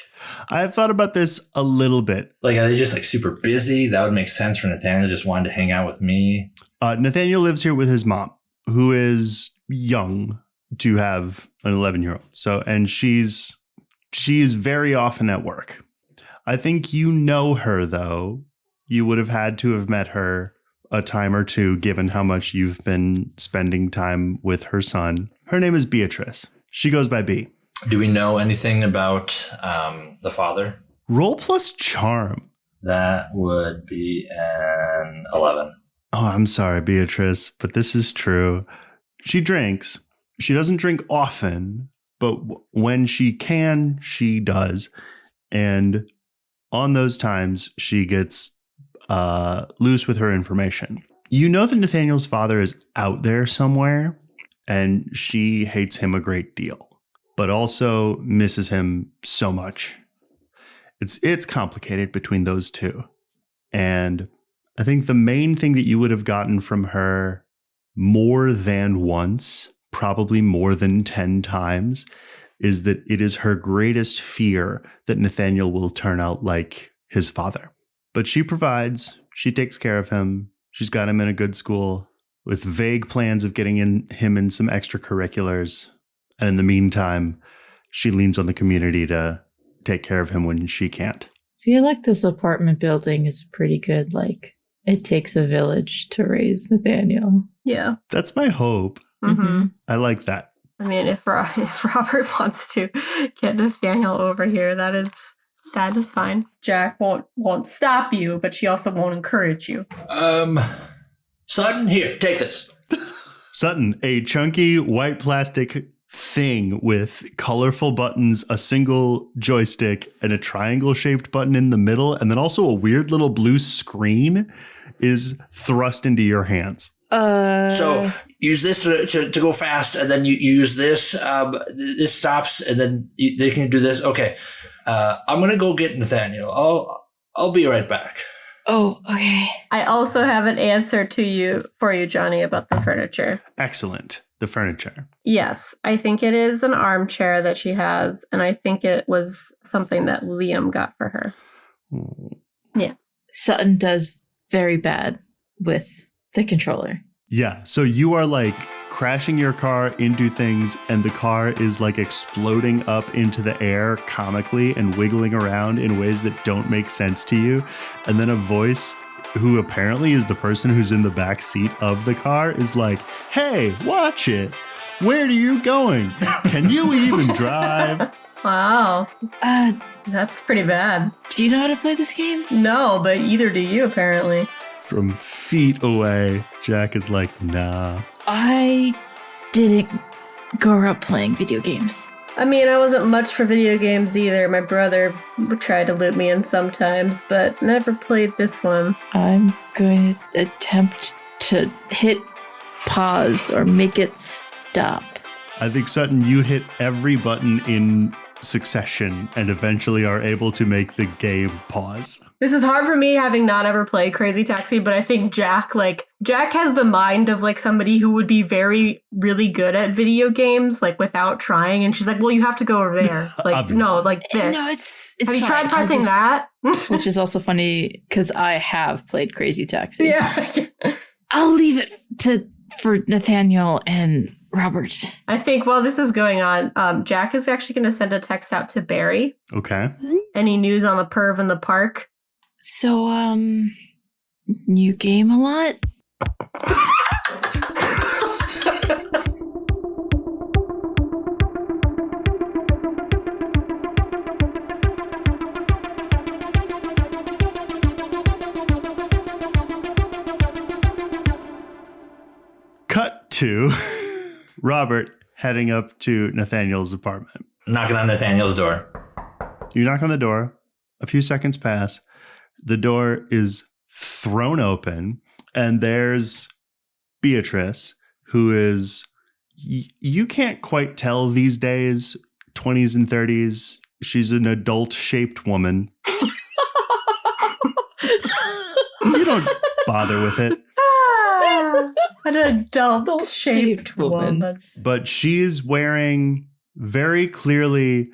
I've thought about this a little bit. Are they just super busy? That would make sense for Nathaniel just wanting to hang out with me. Nathaniel lives here with his mom, who is young to have an 11-year-old. And she is very often at work. I think you know her, though. You would have had to have met her a time or two, given how much you've been spending time with her son. Her name is Beatrice. She goes by B. Do we know anything about the father? Roll plus charm. That would be an 11. Oh, I'm sorry, Beatrice, but this is true. She drinks. She doesn't drink often, but when she can, she does. And on those times, she gets loose with her information. You know that Nathaniel's father is out there somewhere, and she hates him a great deal, but also misses him so much. It's complicated between those two. And I think the main thing that you would have gotten from her more than once, probably more than 10 times, is that it is her greatest fear that Nathaniel will turn out like his father. But she provides, she takes care of him. She's got him in a good school with vague plans of getting him in some extracurriculars. And in the meantime, she leans on the community to take care of him when she can't. I feel like this apartment building is pretty good, it takes a village to raise Nathaniel. Yeah. That's my hope. Mm-hmm. I like that. I mean, if Robert wants to get Nathaniel over here, that is fine. Jack won't stop you, but she also won't encourage you. Sutton, here, take this. Sutton, a chunky white plastic thing with colorful buttons, a single joystick, and a triangle-shaped button in the middle, and then also a weird little blue screen is thrust into your hands. So use this to go fast, and then you use this. This stops, and then they can do this. Okay, I'm gonna go get Nathaniel. I'll be right back. Oh, okay. I also have an answer for you, Jonny, about the furniture. Excellent. The furniture. Yes, I think it is an armchair that she has, and I think it was something that Liam got for her. Yeah. Sutton does very bad with the controller. Yeah, so you are like crashing your car into things, and the car is like exploding up into the air comically and wiggling around in ways that don't make sense to you. And then a voice, who apparently is the person who's in the back seat of the car, is like, "Hey, watch it. Where are you going? Can you even drive?" Wow. That's pretty bad. Do you know how to play this game? No, but either do you, apparently. From feet away, Jack is like, "Nah." I didn't grow up playing video games. I mean, I wasn't much for video games either. My brother tried to loop me in sometimes, but never played this one. I'm going to attempt to hit pause or make it stop. I think, Sutton, you hit every button in succession and eventually are able to make the game pause. This is hard for me, having not ever played Crazy Taxi, but I think Jack has the mind of like somebody who would be really good at video games, like without trying. And she's like, "Well, you have to go over there." Like, no, like this. No, it's have you fine. tried pressing that? Which is also funny because I have played Crazy Taxi. Yeah. I'll leave it for Nathaniel and Robert. I think while this is going on, Jack is actually going to send a text out to Barry. Okay. Any news on the perv in the park? So, you game a lot? Cut to Robert heading up to Nathaniel's apartment. Knocking on Nathaniel's door. You knock on the door. A few seconds pass. The door is thrown open, and there's Beatrice, who is, you can't quite tell these days, 20s and 30s. She's an adult-shaped woman. You don't bother with it. An adult-shaped woman. But she's wearing very clearly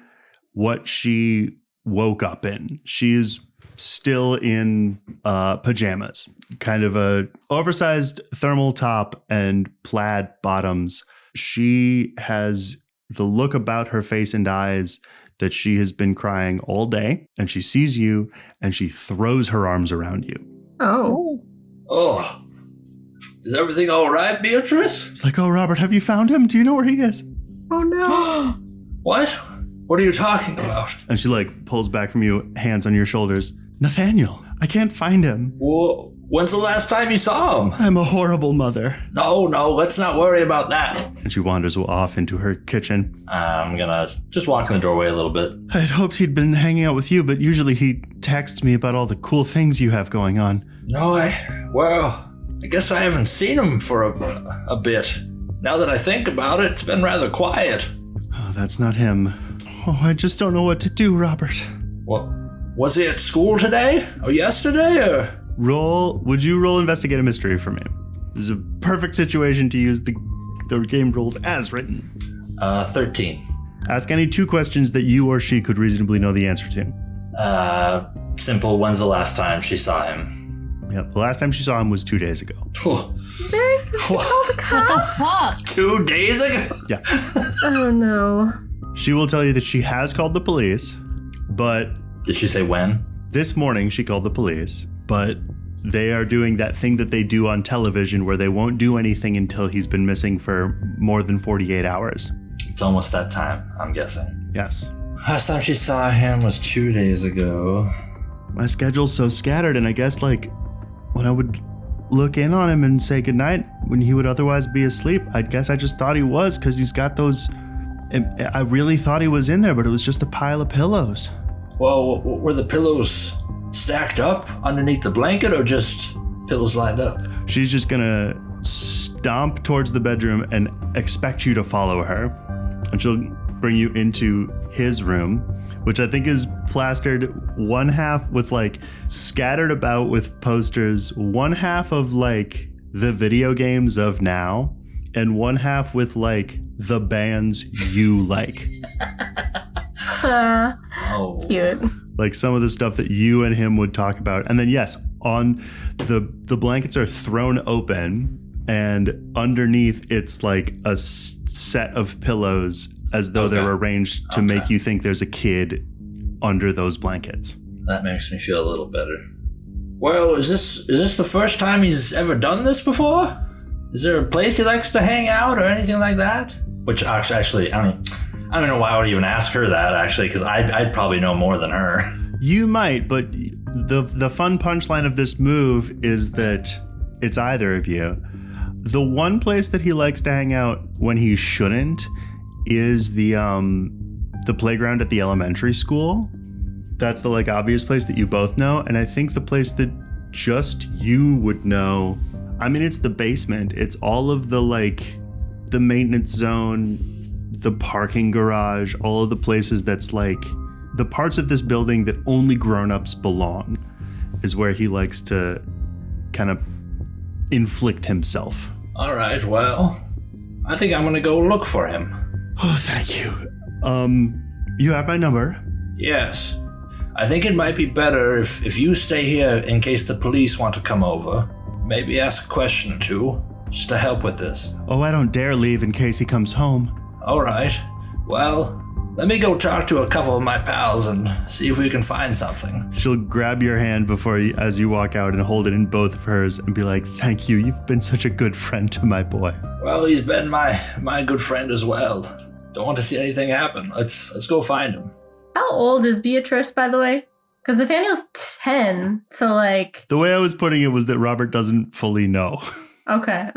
what she woke up in. She's still in pajamas, kind of a oversized thermal top and plaid bottoms. She has the look about her face and eyes that she has been crying all day, and she sees you and she throws her arms around you. Oh. Oh. Is everything all right, Beatrice? It's like, "Oh, Robert, have you found him? Do you know where he is?" Oh, no. What? What are you talking about? And she like pulls back from you, hands on your shoulders. "Nathaniel, I can't find him. Well, when's the last time you saw him? I'm a horrible mother." No, let's not worry about that. And she wanders off into her kitchen. I'm gonna just walk in the doorway a little bit. "I had hoped he'd been hanging out with you, but usually he texts me about all the cool things you have going on." No, I guess I haven't seen him for a bit. Now that I think about it, it's been rather quiet. "Oh, that's not him. Oh, I just don't know what to do, Robert." Well, was he at school today? Or yesterday? Or? Would you roll Investigate a Mystery for me? This is a perfect situation to use the game rules as written. 13. Ask any 2 questions that you or she could reasonably know the answer to. Simple. When's the last time she saw him? Yep, the last time she saw him was 2 days ago. Call the cops. 2 days ago? Yeah. Oh, no. She will tell you that she has called the police, but... Did she say when? This morning she called the police, but they are doing that thing that they do on television where they won't do anything until he's been missing for more than 48 hours. It's almost that time, I'm guessing. Yes. Last time she saw him was 2 days ago. My schedule's so scattered, and I guess, like, when I would look in on him and say goodnight when he would otherwise be asleep, I guess I just thought he was, because he's got those... I really thought he was in there, but it was just a pile of pillows. Well, were the pillows stacked up underneath the blanket or just pillows lined up? She's just gonna stomp towards the bedroom and expect you to follow her. And she'll bring you into his room, which I think is plastered one half with like scattered about with posters, one half of like the video games of now, and one half with like the bands you like. Oh, cute. Like some of the stuff that you and him would talk about. And then yes, on the blankets are thrown open, and underneath it's like a set of pillows as though they're arranged to make you think there's a kid under those blankets. That makes me feel a little better. Well, is this the first time he's ever done this before? Is there a place he likes to hang out or anything like that? Which actually, I don't know why I would even ask her that, actually, because I'd probably know more than her. You might, but the fun punchline of this move is that it's either of you. The one place that he likes to hang out when he shouldn't is the playground at the elementary school. That's the like obvious place that you both know, and I think the place that just you would know, I mean, it's the basement. It's all of the like the maintenance zone, the parking garage, all of the places that's like the parts of this building that only grown-ups belong is where he likes to kind of inflict himself. All right, well, I think I'm gonna go look for him. Oh, thank you. You have my number? Yes. I think it might be better if you stay here in case the police want to come over. Maybe ask a question or two, just to help with this. Oh, I don't dare leave in case he comes home. All right. Well, let me go talk to a couple of my pals and see if we can find something. She'll grab your hand as you walk out and hold it in both of hers and be like, thank you. You've been such a good friend to my boy. Well, he's been my good friend as well. Don't want to see anything happen. Let's go find him. How old is Beatrice, by the way? Because Nathaniel's 10, so like... The way I was putting it was that Robert doesn't fully know. Okay.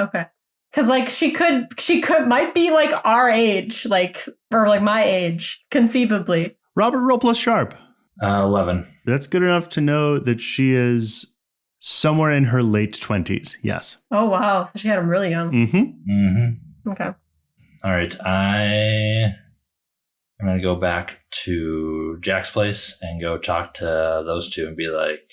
Because like she might be like our age, like, or like my age, conceivably. Robert, roll plus sharp. 11. That's good enough to know that she is somewhere in her late 20s. Yes. Oh, wow. So she had him really young. Mm-hmm. Okay. All right. I'm going to go back to Jack's place and go talk to those two and be like,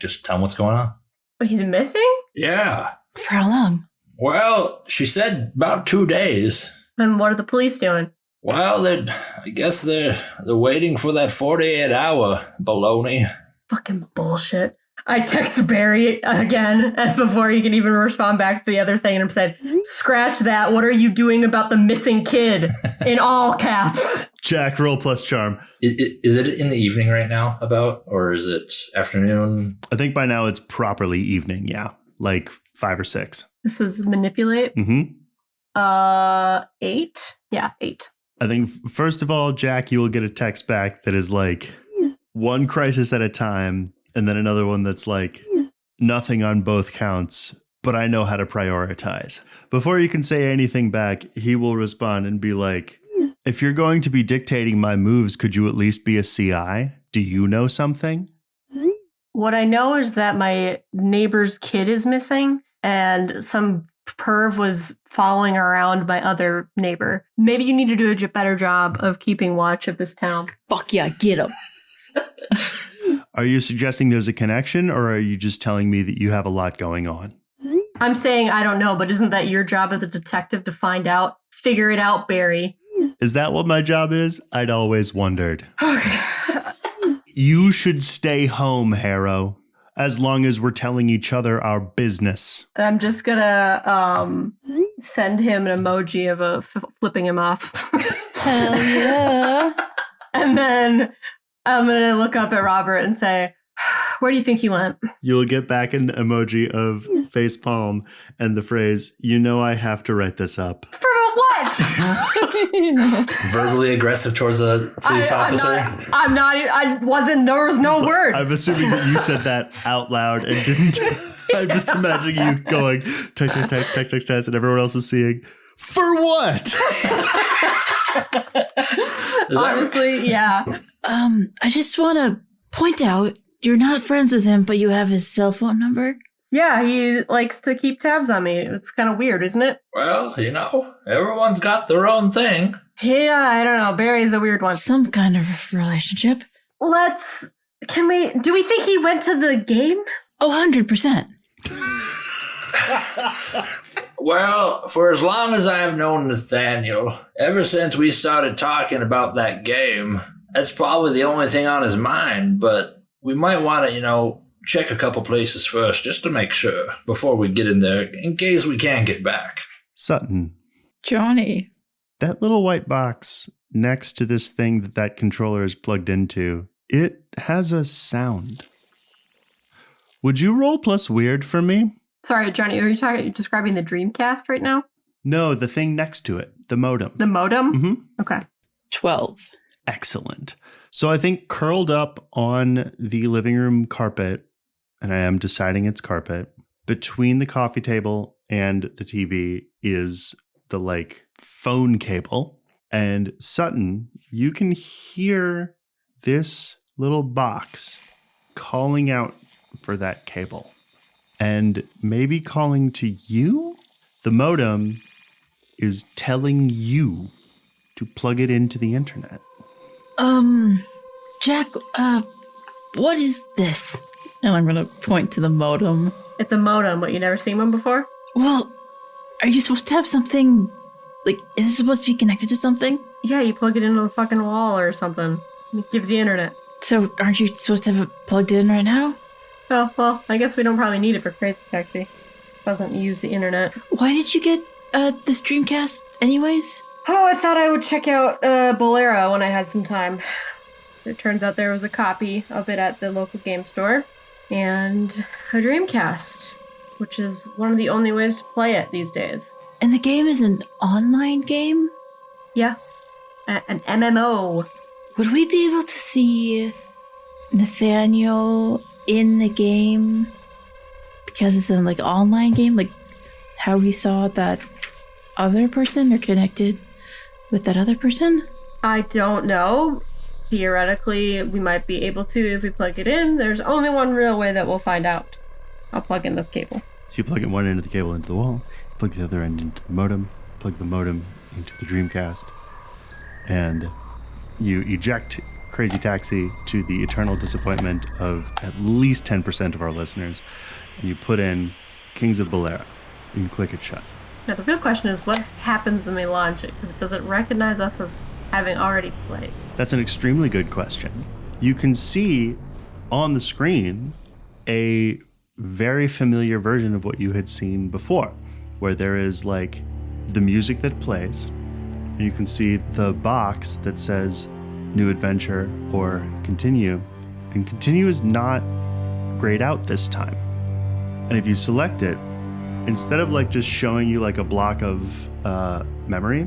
just tell them what's going on. But he's missing? Yeah. For how long? Well, she said about 2 days. And what are the police doing? Well, I guess they're waiting for that 48-hour baloney. Fucking bullshit. I text Barry again, and before he can even respond back to the other thing, and said, scratch that. What are you doing about the missing kid? In all caps. Jack, roll plus charm. Is it in the evening right now or is it afternoon? I think by now it's properly evening, yeah. Like 5 or 6. This is manipulate? Mm-hmm. 8? Yeah, 8. I think, first of all, Jack, you will get a text back that is like one crisis at a time, and then another one that's like nothing on both counts, but I know how to prioritize. Before you can say anything back, he will respond and be like, if you're going to be dictating my moves, could you at least be a CI? Do you know something? What I know is that my neighbor's kid is missing, and some perv was following around my other neighbor. Maybe you need to do a better job of keeping watch of this town. Fuck yeah, get him. Are you suggesting there's a connection, or are you just telling me that you have a lot going on? I'm saying I don't know, but isn't that your job as a detective to find out? Figure it out, Barry. Is that what my job is? I'd always wondered. Okay. You should stay home, Harrow, as long as we're telling each other our business. I'm just gonna send him an emoji of flipping him off. Hell yeah. And then I'm gonna look up at Robert and say, where do you think he went? You'll get back an emoji of face palm and the phrase, you know I have to write this up. For what? Verbally aggressive towards a police officer. There was no words. I'm assuming that you said that out loud and didn't. I'm just imagining you going text, and everyone else is seeing. For what? Honestly, yeah. I just want to point out you're not friends with him, but you have his cell phone number. Yeah, he likes to keep tabs on me. It's kind of weird, isn't it? Well, everyone's got their own thing. Yeah, I don't know. Barry's a weird one. Some kind of relationship. Do we think he went to the game? Oh, 100%. Well, for as long as I've known Nathaniel, ever since we started talking about that game, that's probably the only thing on his mind, but we might want to, check a couple places first just to make sure before we get in there in case we can't get back. Sutton. Jonny. That little white box next to this thing that controller is plugged into, it has a sound. Would you roll plus weird for me? Sorry, Jonny, are you describing the Dreamcast right now? No, the thing next to it, the modem. The modem? Mm-hmm. Okay. 12. Excellent. So I think curled up on the living room carpet, and I am deciding it's carpet, between the coffee table and the TV is the phone cable. And Sutton, you can hear this little box calling out for that cable. And maybe calling to you? The modem is telling you to plug it into the internet. Jack, what is this? And I'm gonna point to the modem. It's a modem, but you never seen one before? Well, are you supposed to have something, is it supposed to be connected to something? Yeah, you plug it into the fucking wall or something. It gives you internet. So aren't you supposed to have it plugged in right now? Oh, well, I guess we don't probably need it for Crazy Taxi. Doesn't use the internet. Why did you get this Dreamcast anyways? Oh, I thought I would check out Bolera when I had some time. It turns out there was a copy of it at the local game store. And a Dreamcast, which is one of the only ways to play it these days. And the game is an online game? Yeah. An MMO. Would we be able to see Nathaniel in the game because it's an online game, how we saw that other person or connected with that other person? I don't know. Theoretically, we might be able to if we plug it in. There's only one real way that we'll find out. I'll plug in the cable. So you plug in one end of the cable into the wall, plug the other end into the modem, plug the modem into the Dreamcast, and you eject Crazy Taxi to the eternal disappointment of at least 10% of our listeners, and you put in Kings of Bolera. You can click it shut. Now, the real question is what happens when we launch it? Because does it recognize us as having already played? That's an extremely good question. You can see on the screen a very familiar version of what you had seen before, where there is the music that plays, and you can see the box that says New Adventure or Continue, and Continue is not grayed out this time. And if you select it, instead of just showing you a block of memory,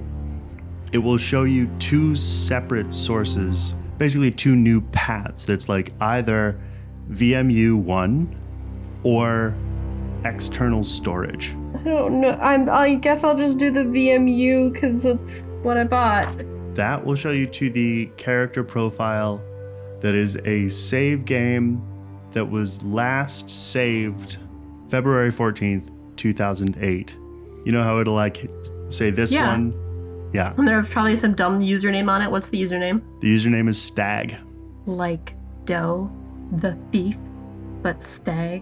it will show you two separate sources, basically two new paths. That's either VMU1 or external storage. I don't know. I guess I'll just do the VMU because it's what I bought. That will show you to the character profile that is a save game that was last saved February 14th, 2008. You know how it'll say this one? Yeah. And there's probably some dumb username on it. What's the username? The username is Stag. Like Doe, the thief, but Stag.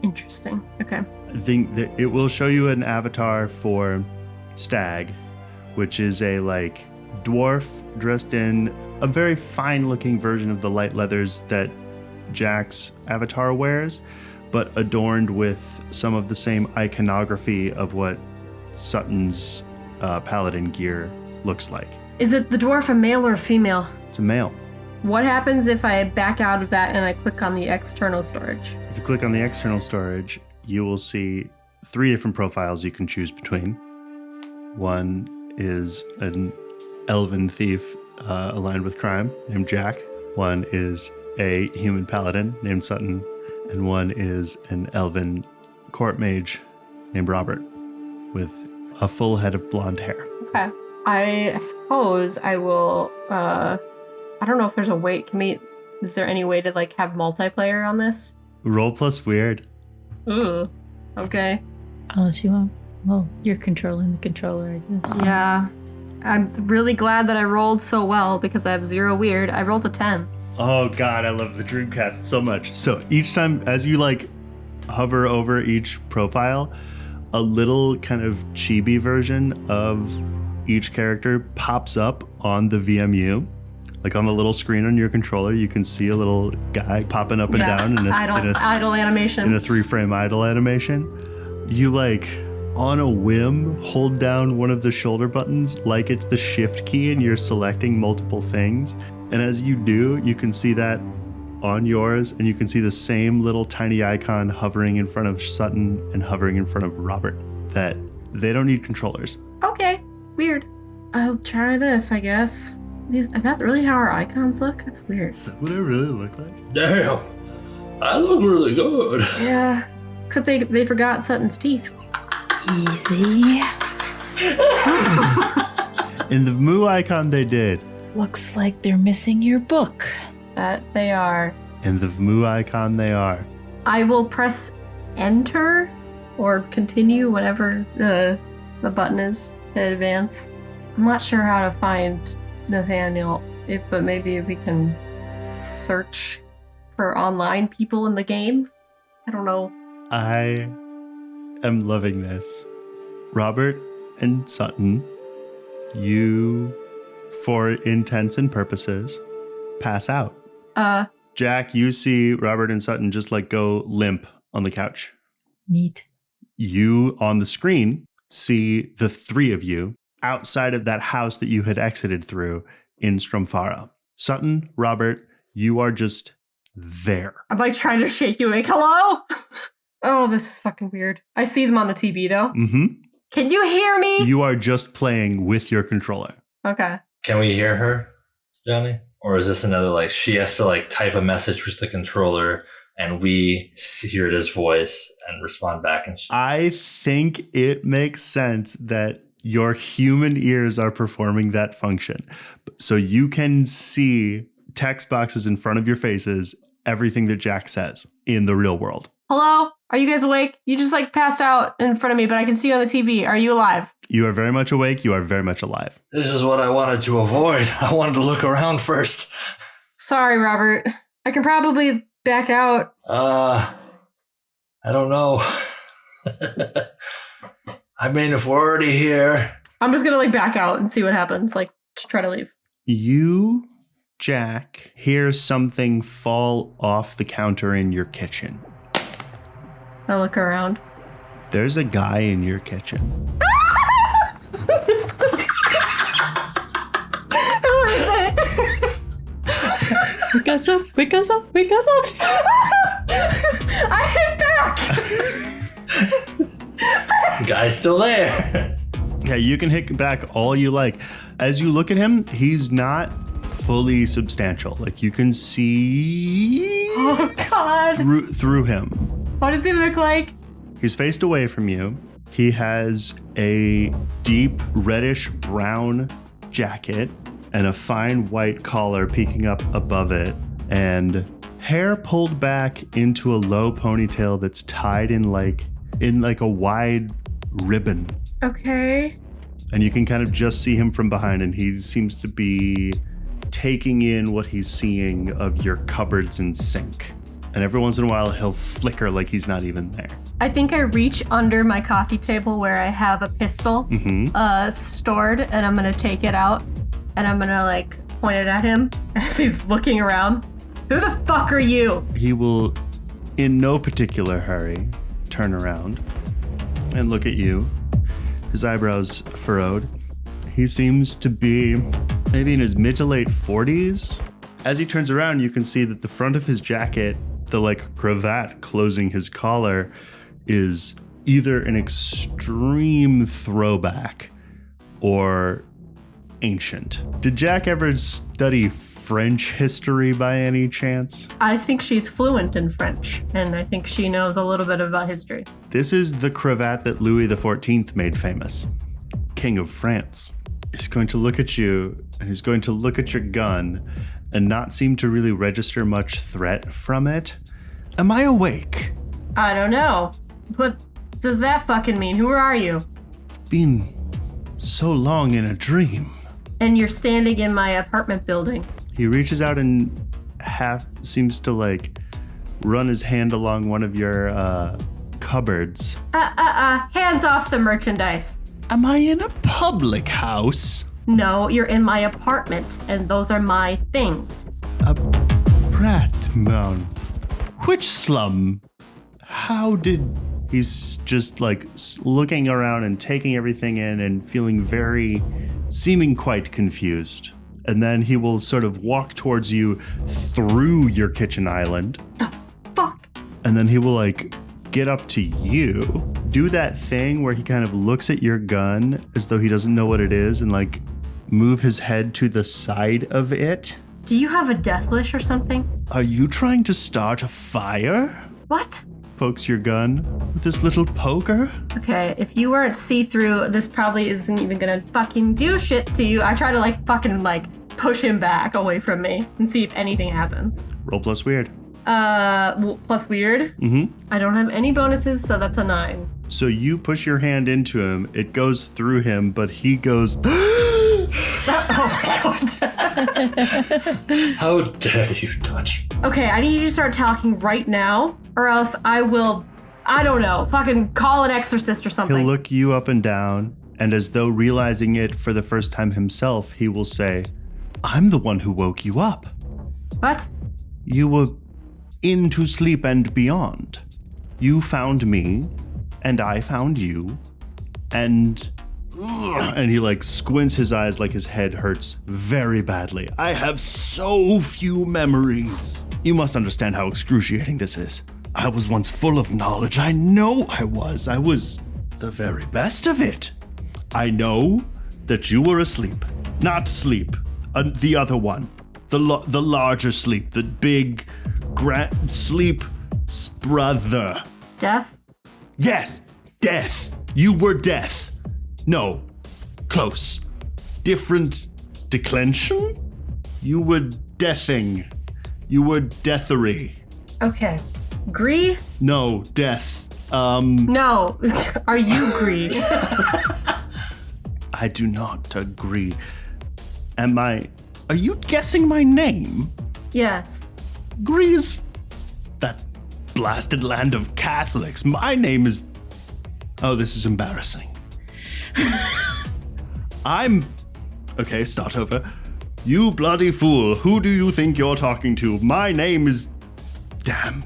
Interesting. Okay. I think that it will show you an avatar for Stag, which is a dwarf dressed in a very fine looking version of the light leathers that Jack's avatar wears, but adorned with some of the same iconography of what Sutton's paladin gear looks like. Is it the dwarf a male or a female? It's a male. What happens if I back out of that and I click on the external storage? If you click on the external storage, you will see 3 different profiles you can choose between. One is an elven thief aligned with crime named Jack. One is a human paladin named Sutton, and one is an elven court mage named Robert with a full head of blonde hair. Okay. I suppose I will, I don't know if there's a way, is there any way to like have multiplayer on this? Roll plus weird. Ooh. Okay. Unless you want, well, you're controlling the controller, I guess. Yeah. I'm really glad that I rolled so well because I have 0 weird. I rolled a 10. Oh God, I love the Dreamcast so much. So each time as you like hover over each profile, a little kind of chibi version of each character pops up on the VMU. Like on the little screen on your controller, you can see a little guy popping up and down in idle animation. In a 3-frame idle animation. You like on a whim hold down one of the shoulder buttons like it's the shift key and you're selecting multiple things. And as you do, you can see that on yours, and you can see the same little tiny icon hovering in front of Sutton and hovering in front of Robert. That they don't need controllers. Okay, weird. I'll try this, I guess. That's really how our icons look? That's weird. Is that what I really look like? Damn, I look really good. Yeah, except they forgot Sutton's teeth. Easy. In the Moo icon they did. Looks like they're missing your book. That they are. In the Moo icon they are. I will press enter or continue, whatever the button is to advance. I'm not sure how to find Nathaniel, but maybe we can search for online people in the game. I don't know. I am loving this. Robert and Sutton, you, for intents and purposes, pass out. Jack, you see Robert and Sutton just like go limp on the couch. Neat. You on the screen see the 3 of you outside of that house that you had exited through in Stromfara. Sutton, Robert, you are just there. I'm like trying to shake you awake. Hello? Oh, this is fucking weird. I see them on the TV though. Mm-hmm. Can you hear me? You are just playing with your controller. Okay. Can we hear her, Jonny? Or is this another, like, she has to, like, type a message with the controller and we hear his voice and respond back? And I think it makes sense that your human ears are performing that function. So you can see text boxes in front of your faces, everything that Jack says in the real world. Hello? Are you guys awake? You just like passed out in front of me, but I can see you on the TV. Are you alive? You are very much awake. You are very much alive. This is what I wanted to avoid. I wanted to look around first. Sorry, Robert. I can probably back out. I don't know. I mean, if we're already here. I'm just gonna like back out and see what happens, like to try to leave. You, Jack, hear something fall off the counter in your kitchen. I look around. There's a guy in your kitchen. Who is it? Wake us up, wake us up, wake us up. I hit back. Guy's still there. Yeah, you can hit back all you like. As you look at him, he's not fully substantial. Like you can see Oh God. through him. What does he look like? He's faced away from you. He has a deep reddish brown jacket and a fine white collar peeking up above it, and hair pulled back into a low ponytail that's tied in like a wide ribbon. Okay. And you can kind of just see him from behind, and he seems to be taking in what he's seeing of your cupboards and sink. And every once in a while, he'll flicker like he's not even there. I think I reach under my coffee table where I have a pistol stored, and I'm gonna take it out, and I'm gonna like point it at him as he's looking around. Who the fuck are you? He will, in no particular hurry, turn around and look at you. His eyebrows furrowed. He seems to be maybe in his mid to late 40s. As he turns around, you can see that the front of his jacket, the like cravat closing his collar, is either an extreme throwback or ancient. Did Jack ever study French history by any chance? I think she's fluent in French, and I think she knows a little bit about history. This is the cravat that Louis XIV made famous. King of France. He's going to look at you, and he's going to look at your gun and not seem to really register much threat from it. Am I awake? I don't know. What does that fucking mean? Who are you? Been so long in a dream. And you're standing in my apartment building. He reaches out and seems to like run his hand along one of your cupboards. Hands off the merchandise. Am I in a public house? No, you're in my apartment, and those are my things. A brat month. Which slum? How did... He's just like looking around and taking everything in and seeming quite confused. And then he will sort of walk towards you through your kitchen island. The fuck? And then he will like get up to you, do that thing where he kind of looks at your gun as though he doesn't know what it is and like move his head to the side of it. Do you have a death wish or something? Are you trying to start a fire? What? Pokes your gun with this little poker. Okay, if you weren't see-through, this probably isn't even gonna fucking do shit to you. I try to push him back away from me and see if anything happens. Roll plus weird. Plus weird? Mm-hmm. I don't have any bonuses, so that's a 9. So you push your hand into him, it goes through him, but he goes... Oh my god. How dare you touch me? Okay, I need you to start talking right now, or else I will, I don't know, fucking call an exorcist or something. He'll look you up and down, and as though realizing it for the first time himself, he will say, I'm the one who woke you up. What? You were into sleep and beyond. You found me, and I found you, and he like squints his eyes like his head hurts very badly. I have so few memories. You must understand how excruciating this is. I was once full of knowledge. I know I was. I was the very best of it. I know that you were asleep. Not sleep. The other one. The larger sleep. The big sleep brother. Death? Yes, death. You were death. No, close. Different declension? You were deathing. You were deathery. Okay. Gree? No, death. No. Are you Gree? I do not agree. Are you guessing my name? Yes. Gree's that blasted land of Catholics. My name is... Oh, this is embarrassing. Okay, start over. You bloody fool. Who do you think you're talking to? My name is... Damn.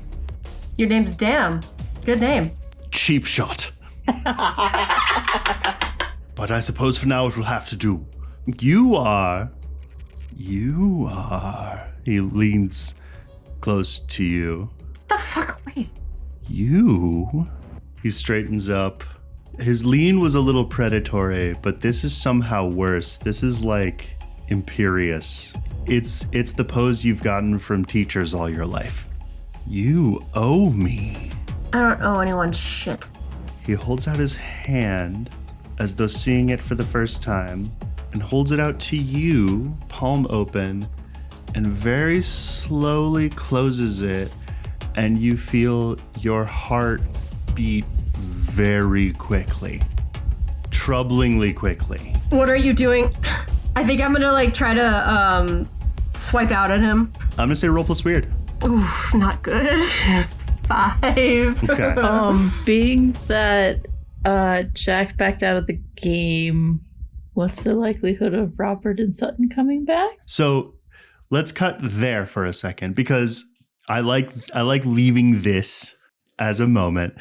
Your name's Damn. Good name. Cheap shot. But I suppose for now it will have to do. You are... He leans close to you. The fuck away. He straightens up. His lean was a little predatory, but this is somehow worse. This is like imperious. It's the pose you've gotten from teachers all your life. You owe me. I don't owe anyone shit. He holds out his hand as though seeing it for the first time and holds it out to you, palm open, and very slowly closes it, and you feel your heart beat very quickly. Troublingly quickly. What are you doing? I think I'm gonna try to swipe out at him. I'm gonna say roll plus weird. Oof, not good. 5. Okay. Being that Jack backed out of the game, what's the likelihood of Robert and Sutton coming back? So let's cut there for a second because I like leaving this as a moment.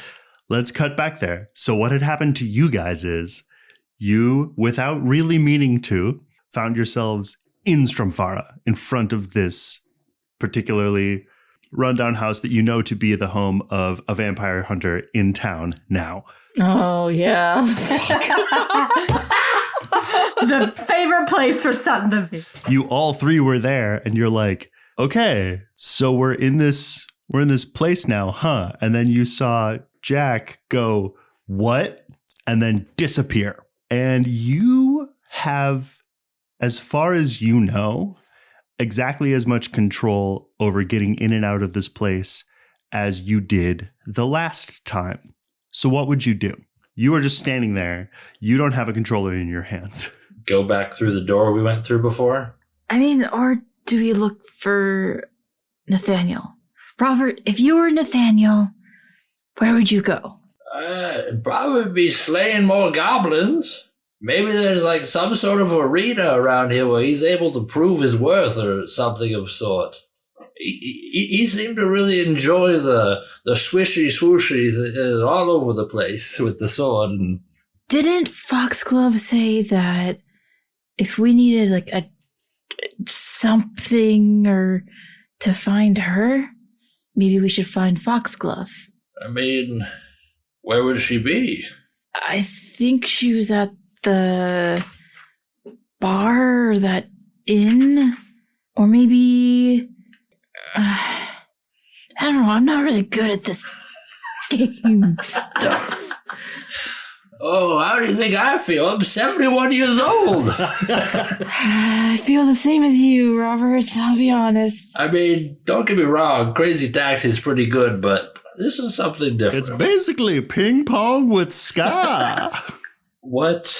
Let's cut back there. So what had happened to you guys is you, without really meaning to, found yourselves in Stromfara in front of this particularly rundown house that you know to be the home of a vampire hunter in town now. Oh, yeah. The favorite place for Sutton to be. You all three were there, and you're like, okay, so we're in this place now, huh? And then you saw Jack go, what? And then disappear. And you have, as far as you know, exactly as much control over getting in and out of this place as you did the last time. So what would you do? You are just standing there. You don't have a controller in your hands. Go back through the door we went through before? I mean, or do we look for Nathaniel? Robert, if you were Nathaniel, where would you go? It'd probably be slaying more goblins. Maybe there's like some sort of arena around here where he's able to prove his worth or something of sort. He seemed to really enjoy the swishy swooshy all over the place with the sword. And didn't Foxglove say that if we needed like a something or to find her, maybe we should find Foxglove? I mean, where would she be? I think she was at the bar or that inn, or maybe I don't know. I'm not really good at this game stuff. Oh, how do you think I feel? I'm 71 years old. I feel the same as you, Robert. I'll be honest. I mean, don't get me wrong. Crazy Taxi is pretty good, but this is something different. It's basically ping pong with ska. What?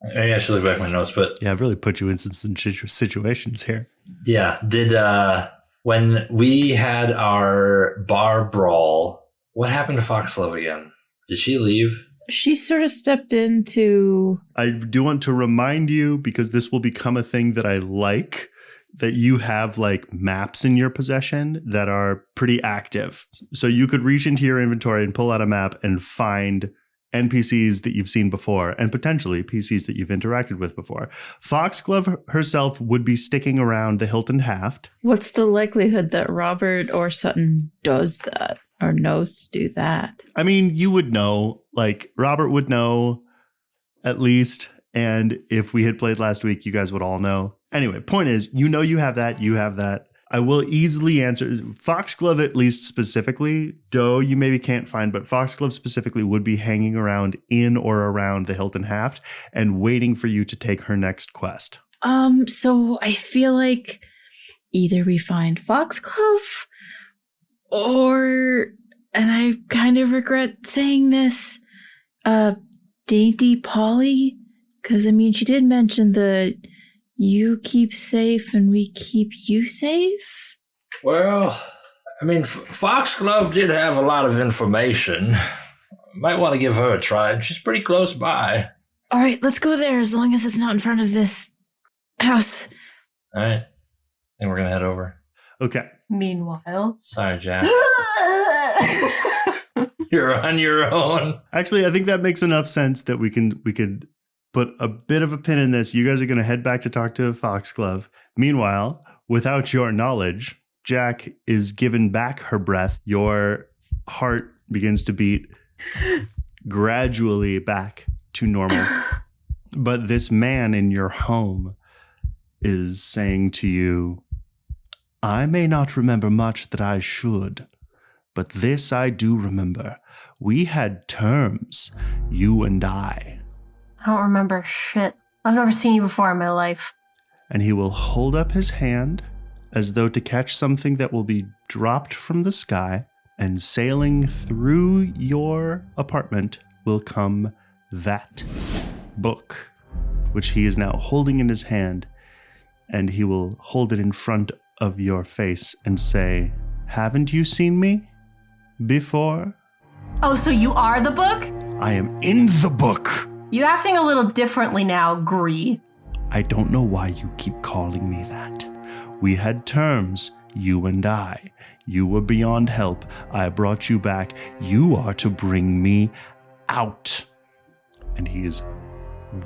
Maybe I should look back at my notes, but Yeah, I've really put you in some situations here. yeah. Did when we had our bar brawl, what happened to Foxglove again? Did she leave? She sort of stepped into... I do want to remind you, because this will become a thing that I like, that you have like maps in your possession that are pretty active. So you could reach into your inventory and pull out a map and find NPCs that you've seen before and potentially PCs that you've interacted with before. Foxglove herself would be sticking around the Hilton Haft. What's the likelihood that Robert or Sutton does that or knows to do that? I mean, you would know, like Robert would know at least. And if we had played last week, you guys would all know. Anyway, point is, you know you have that. You have that. I will easily answer. Foxglove, at least specifically, Doe, you maybe can't find, but Foxglove specifically would be hanging around in or around the Hilton Haft and waiting for you to take her next quest. So I feel like either we find Foxglove or, and I kind of regret saying this, Dainty Polly, because I mean, she did mention the you keep safe and we keep you safe. Well, I mean, Foxglove did have a lot of information. Might want to give her a try. She's pretty close by. All right, let's go there as long as it's not in front of this house. All right. And we're going to head over. Okay. Meanwhile. Sorry, Jack. You're on your own. Actually, I think that makes enough sense that we could put a bit of a pin in this. You guys are going to head back to talk to Foxglove. Meanwhile, without your knowledge, Jack is given back her breath. Your heart begins to beat gradually back to normal. But this man in your home is saying to you, I may not remember much that I should, but this I do remember. We had terms, you and I. I don't remember shit. I've never seen you before in my life. And he will hold up his hand as though to catch something that will be dropped from the sky, and sailing through your apartment will come that book, which he is now holding in his hand, and he will hold it in front of your face and say, haven't you seen me before? Oh, so you are the book? I am in the book. You acting a little differently now, Gree. I don't know why you keep calling me that. We had terms, you and I. You were beyond help. I brought you back. You are to bring me out. And he is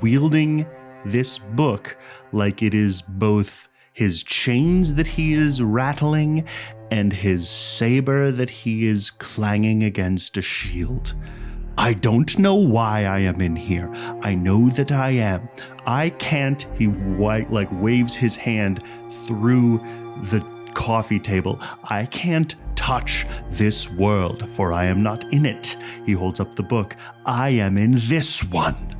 wielding this book like it is both his chains that he is rattling and his saber that he is clanging against a shield. I don't know why I am in here. I know that I am. I can't, he waves his hand through the coffee table. I can't touch this world, for I am not in it. He holds up the book. I am in this one.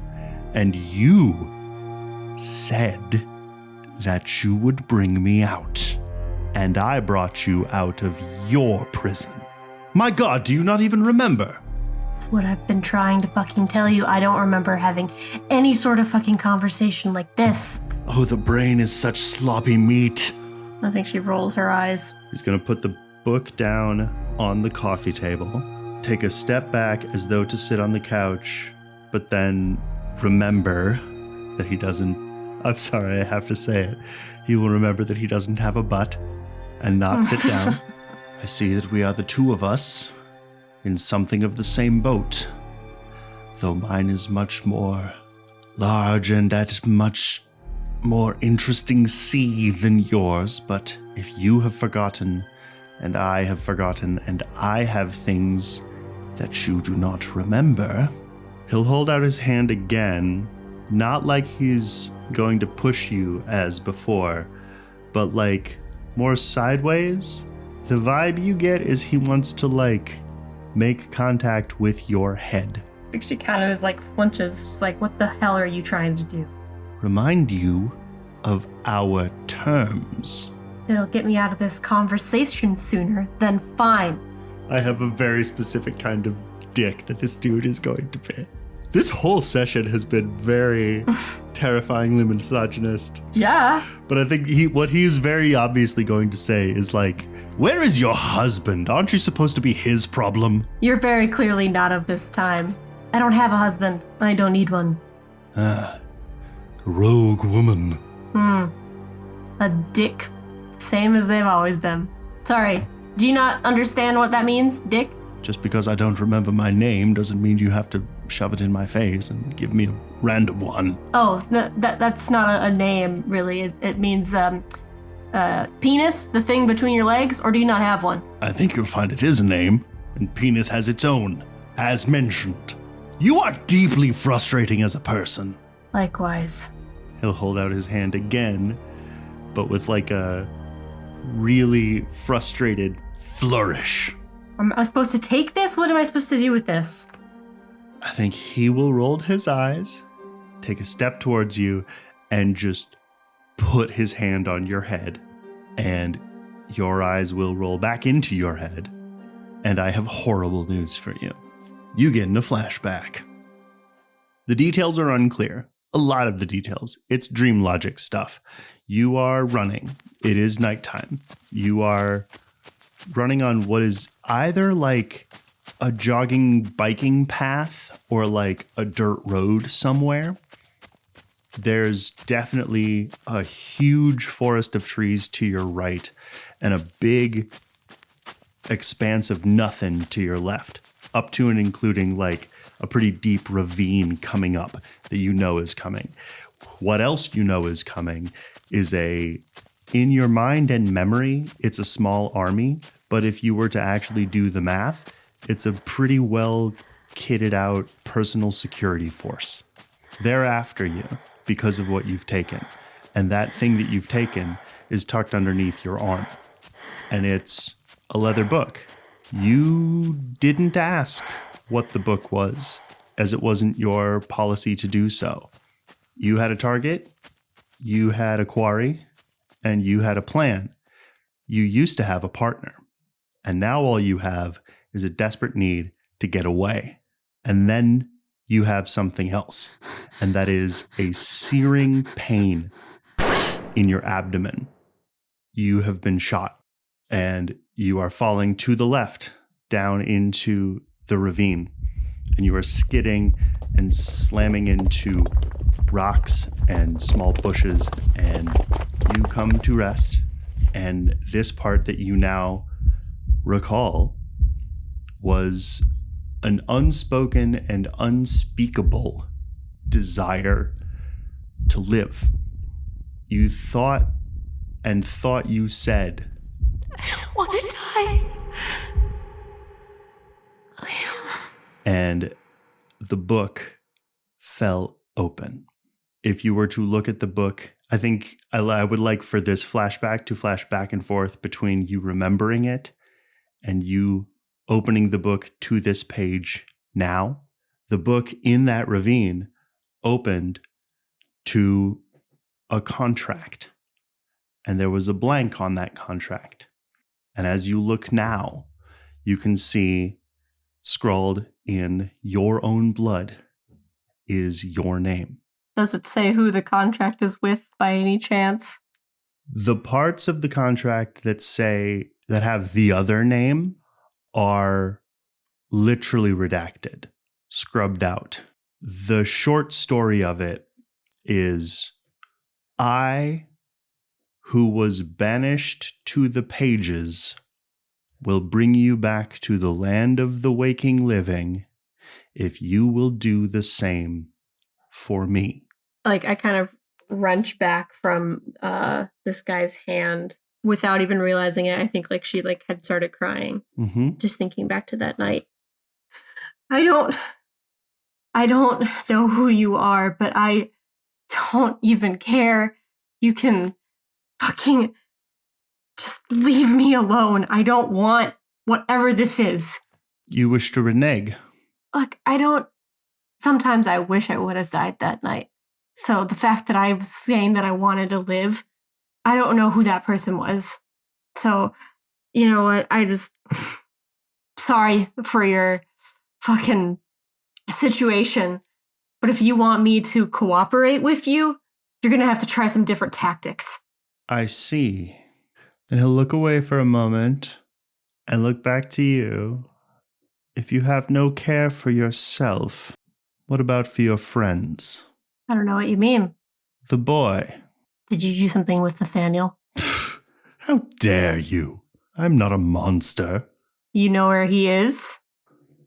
And you said that you would bring me out. And I brought you out of your prison. My God, do you not even remember? That's what I've been trying to fucking tell you. I don't remember having any sort of fucking conversation like this. Oh, the brain is such sloppy meat. I think she rolls her eyes. He's going to put the book down on the coffee table, take a step back as though to sit on the couch, but then remember that he doesn't, I'm sorry, I have to say it, he will remember that he doesn't have a butt and not sit down. I see that we are the two of us in something of the same boat, though mine is much more large and at much more interesting sea than yours. But if you have forgotten, and I have forgotten, and I have things that you do not remember, he'll hold out his hand again, not like he's going to push you as before, but like more sideways. The vibe you get is he wants to make contact with your head. I think she kind of is flinches, just like, what the hell are you trying to do? Remind you of our terms. It'll get me out of this conversation sooner, then fine. I have a very specific kind of dick that this dude is going to be. This whole session has been very terrifyingly misogynist. Yeah. But I think what he's very obviously going to say is where is your husband? Aren't you supposed to be his problem? You're very clearly not of this time. I don't have a husband. I don't need one. Rogue woman. A dick. Same as they've always been. Sorry, do you not understand what that means, dick? Just because I don't remember my name doesn't mean you have to shove it in my face and give me a random one. Oh, that's not a name, really. It means penis, the thing between your legs, or do you not have one? I think you'll find it is a name, and penis has its own, as mentioned. You are deeply frustrating as a person. Likewise. He'll hold out his hand again, but with a really frustrated flourish. Am I supposed to take this? What am I supposed to do with this? I think he will roll his eyes, take a step towards you, and just put his hand on your head. And your eyes will roll back into your head. And I have horrible news for you. You get in a flashback. The details are unclear. A lot of the details. It's dream logic stuff. You are running. It is nighttime. You are running on what is either a jogging biking path or a dirt road somewhere. There's definitely a huge forest of trees to your right and a big expanse of nothing to your left, up to and including a pretty deep ravine coming up that you know is coming. What else you know is coming is in your mind and memory, it's a small army, but if you were to actually do the math, it's a pretty well kitted out personal security force. They're after you because of what you've taken. And that thing that you've taken is tucked underneath your arm. And it's a leather book. You didn't ask what the book was, as it wasn't your policy to do so. You had a target, you had a quarry, and you had a plan. You used to have a partner. And now all you have is a desperate need to get away. And then you have something else. And that is a searing pain in your abdomen. You have been shot and you are falling to the left down into the ravine. And you are skidding and slamming into rocks and small bushes, and you come to rest. And this part that you now recall was an unspoken and unspeakable desire to live. You thought you said, I don't want to die. and the book fell open. If you were to look at the book, I think I would like for this flashback to flash back and forth between you remembering it and you opening the book to this page now. The book in that ravine opened to a contract, and there was a blank on that contract. And as you look now, you can see scrawled in your own blood is your name. Does it say who the contract is with by any chance? The parts of the contract that have the other name are literally redacted, scrubbed out. The short story of it is, I, who was banished to the pages, will bring you back to the land of the waking living if you will do the same for me. Like, I kind of wrench back from this guy's hand without even realizing it. I think like she like had started crying, just thinking back to that night. I don't know who you are, but I don't even care. You can fucking just leave me alone. I don't want whatever this is. You wish to renege? Look, sometimes I wish I would have died that night. So the fact that I was saying that I wanted to live, I don't know who that person was. So, you know what? Sorry for your fucking situation. But if you want me to cooperate with you, you're going to have to try some different tactics. I see. And he'll look away for a moment and look back to you. If you have no care for yourself, what about for your friends? I don't know what you mean. The boy. Did you do something with Nathaniel? How dare you? I'm not a monster. You know where he is?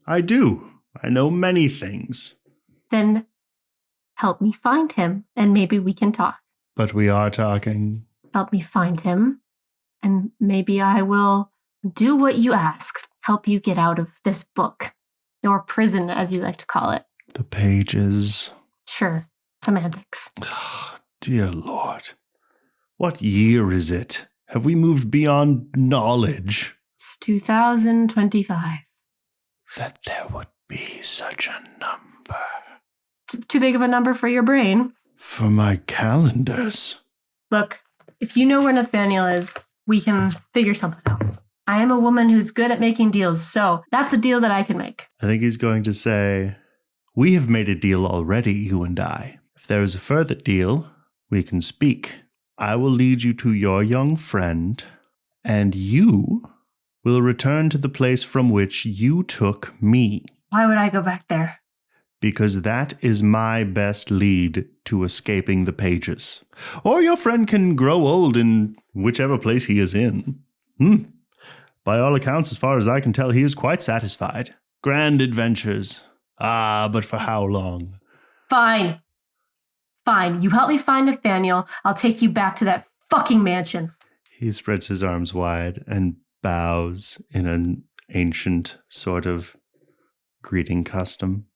I do. I know many things. Then help me find him, and maybe we can talk. But we are talking. Help me find him, and maybe I will do what you ask. Help you get out of this book. Or prison, as you like to call it. The pages. Sure. Semantics. Dear Lord. What year is it? Have we moved beyond knowledge? It's 2025. That there would be such a number. Too big of a number for your brain. For my calendars. Look, if you know where Nathaniel is, we can figure something out. I am a woman who's good at making deals, so that's a deal that I can make. I think he's going to say, we have made a deal already, you and I. If there is a further deal, we can speak. I will lead you to your young friend, and you will return to the place from which you took me. Why would I go back there? Because that is my best lead to escaping the pages. Or your friend can grow old in whichever place he is in. By all accounts, as far as I can tell, he is quite satisfied. Grand adventures. But for how long? Fine. You help me find Nathaniel. I'll take you back to that fucking mansion. He spreads his arms wide and bows in an ancient sort of greeting custom.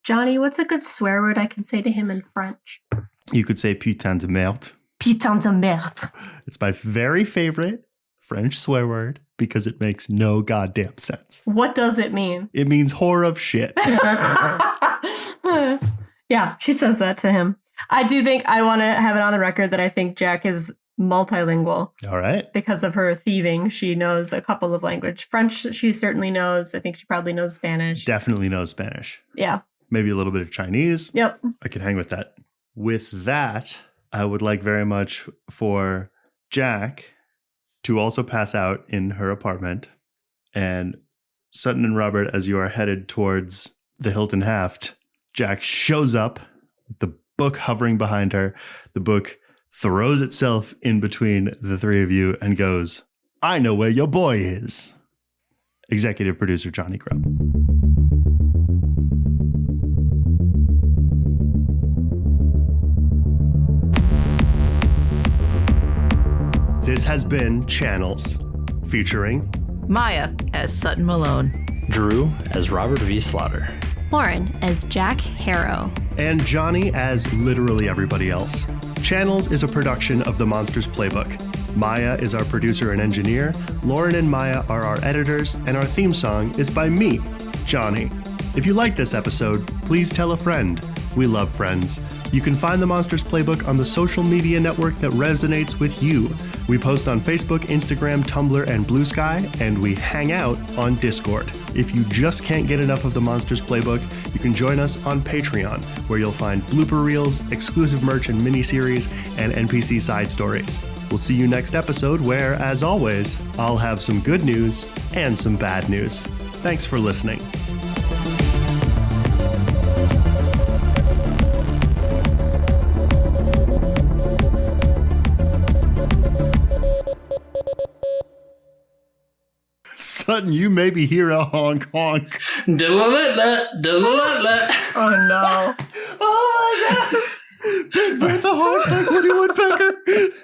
Jonny, what's a good swear word I can say to him in French? You could say putain de merde. Putain de merde. It's my very favorite French swear word because it makes no goddamn sense. What does it mean? It means whore of shit. Yeah, she says that to him. I do think I want to have it on the record that I think Jack is multilingual. All right. Because of her thieving, she knows a couple of languages. French, she certainly knows. I think she probably knows Spanish. Definitely knows Spanish. Yeah. Maybe a little bit of Chinese. Yep. I can hang with that. With that, I would like very much for Jack to also pass out in her apartment. And Sutton and Robert, as you are headed towards the Hilton Haft, Jack shows up with the book hovering behind her. The book throws itself in between the three of you and goes, I know where your boy is. Executive producer Jonny Grubb. This has been Channels, featuring Miah as Sutton Malone. Drew as Robert V. Slaughter. Lauren as Jack Harrow, and Jonny as literally everybody else. Channels is a production of the Monsters Playbook. Miah is our producer and engineer, Lauren and Miah are our editors, and our theme song is by me, Jonny. If you like this episode, please tell a friend. We love friends. You can find the Monsters Playbook on the social media network that resonates with you. We post on Facebook, Instagram, Tumblr, and Blue Sky, and we hang out on Discord. If you just can't get enough of the Monsters Playbook, you can join us on Patreon, where you'll find blooper reels, exclusive merch and miniseries, and NPC side stories. We'll see you next episode where, as always, I'll have some good news and some bad news. Thanks for listening. Sutton, you may be here a honk honk. Oh no. Oh my god! Big Bertha honks like Woody Woodpecker.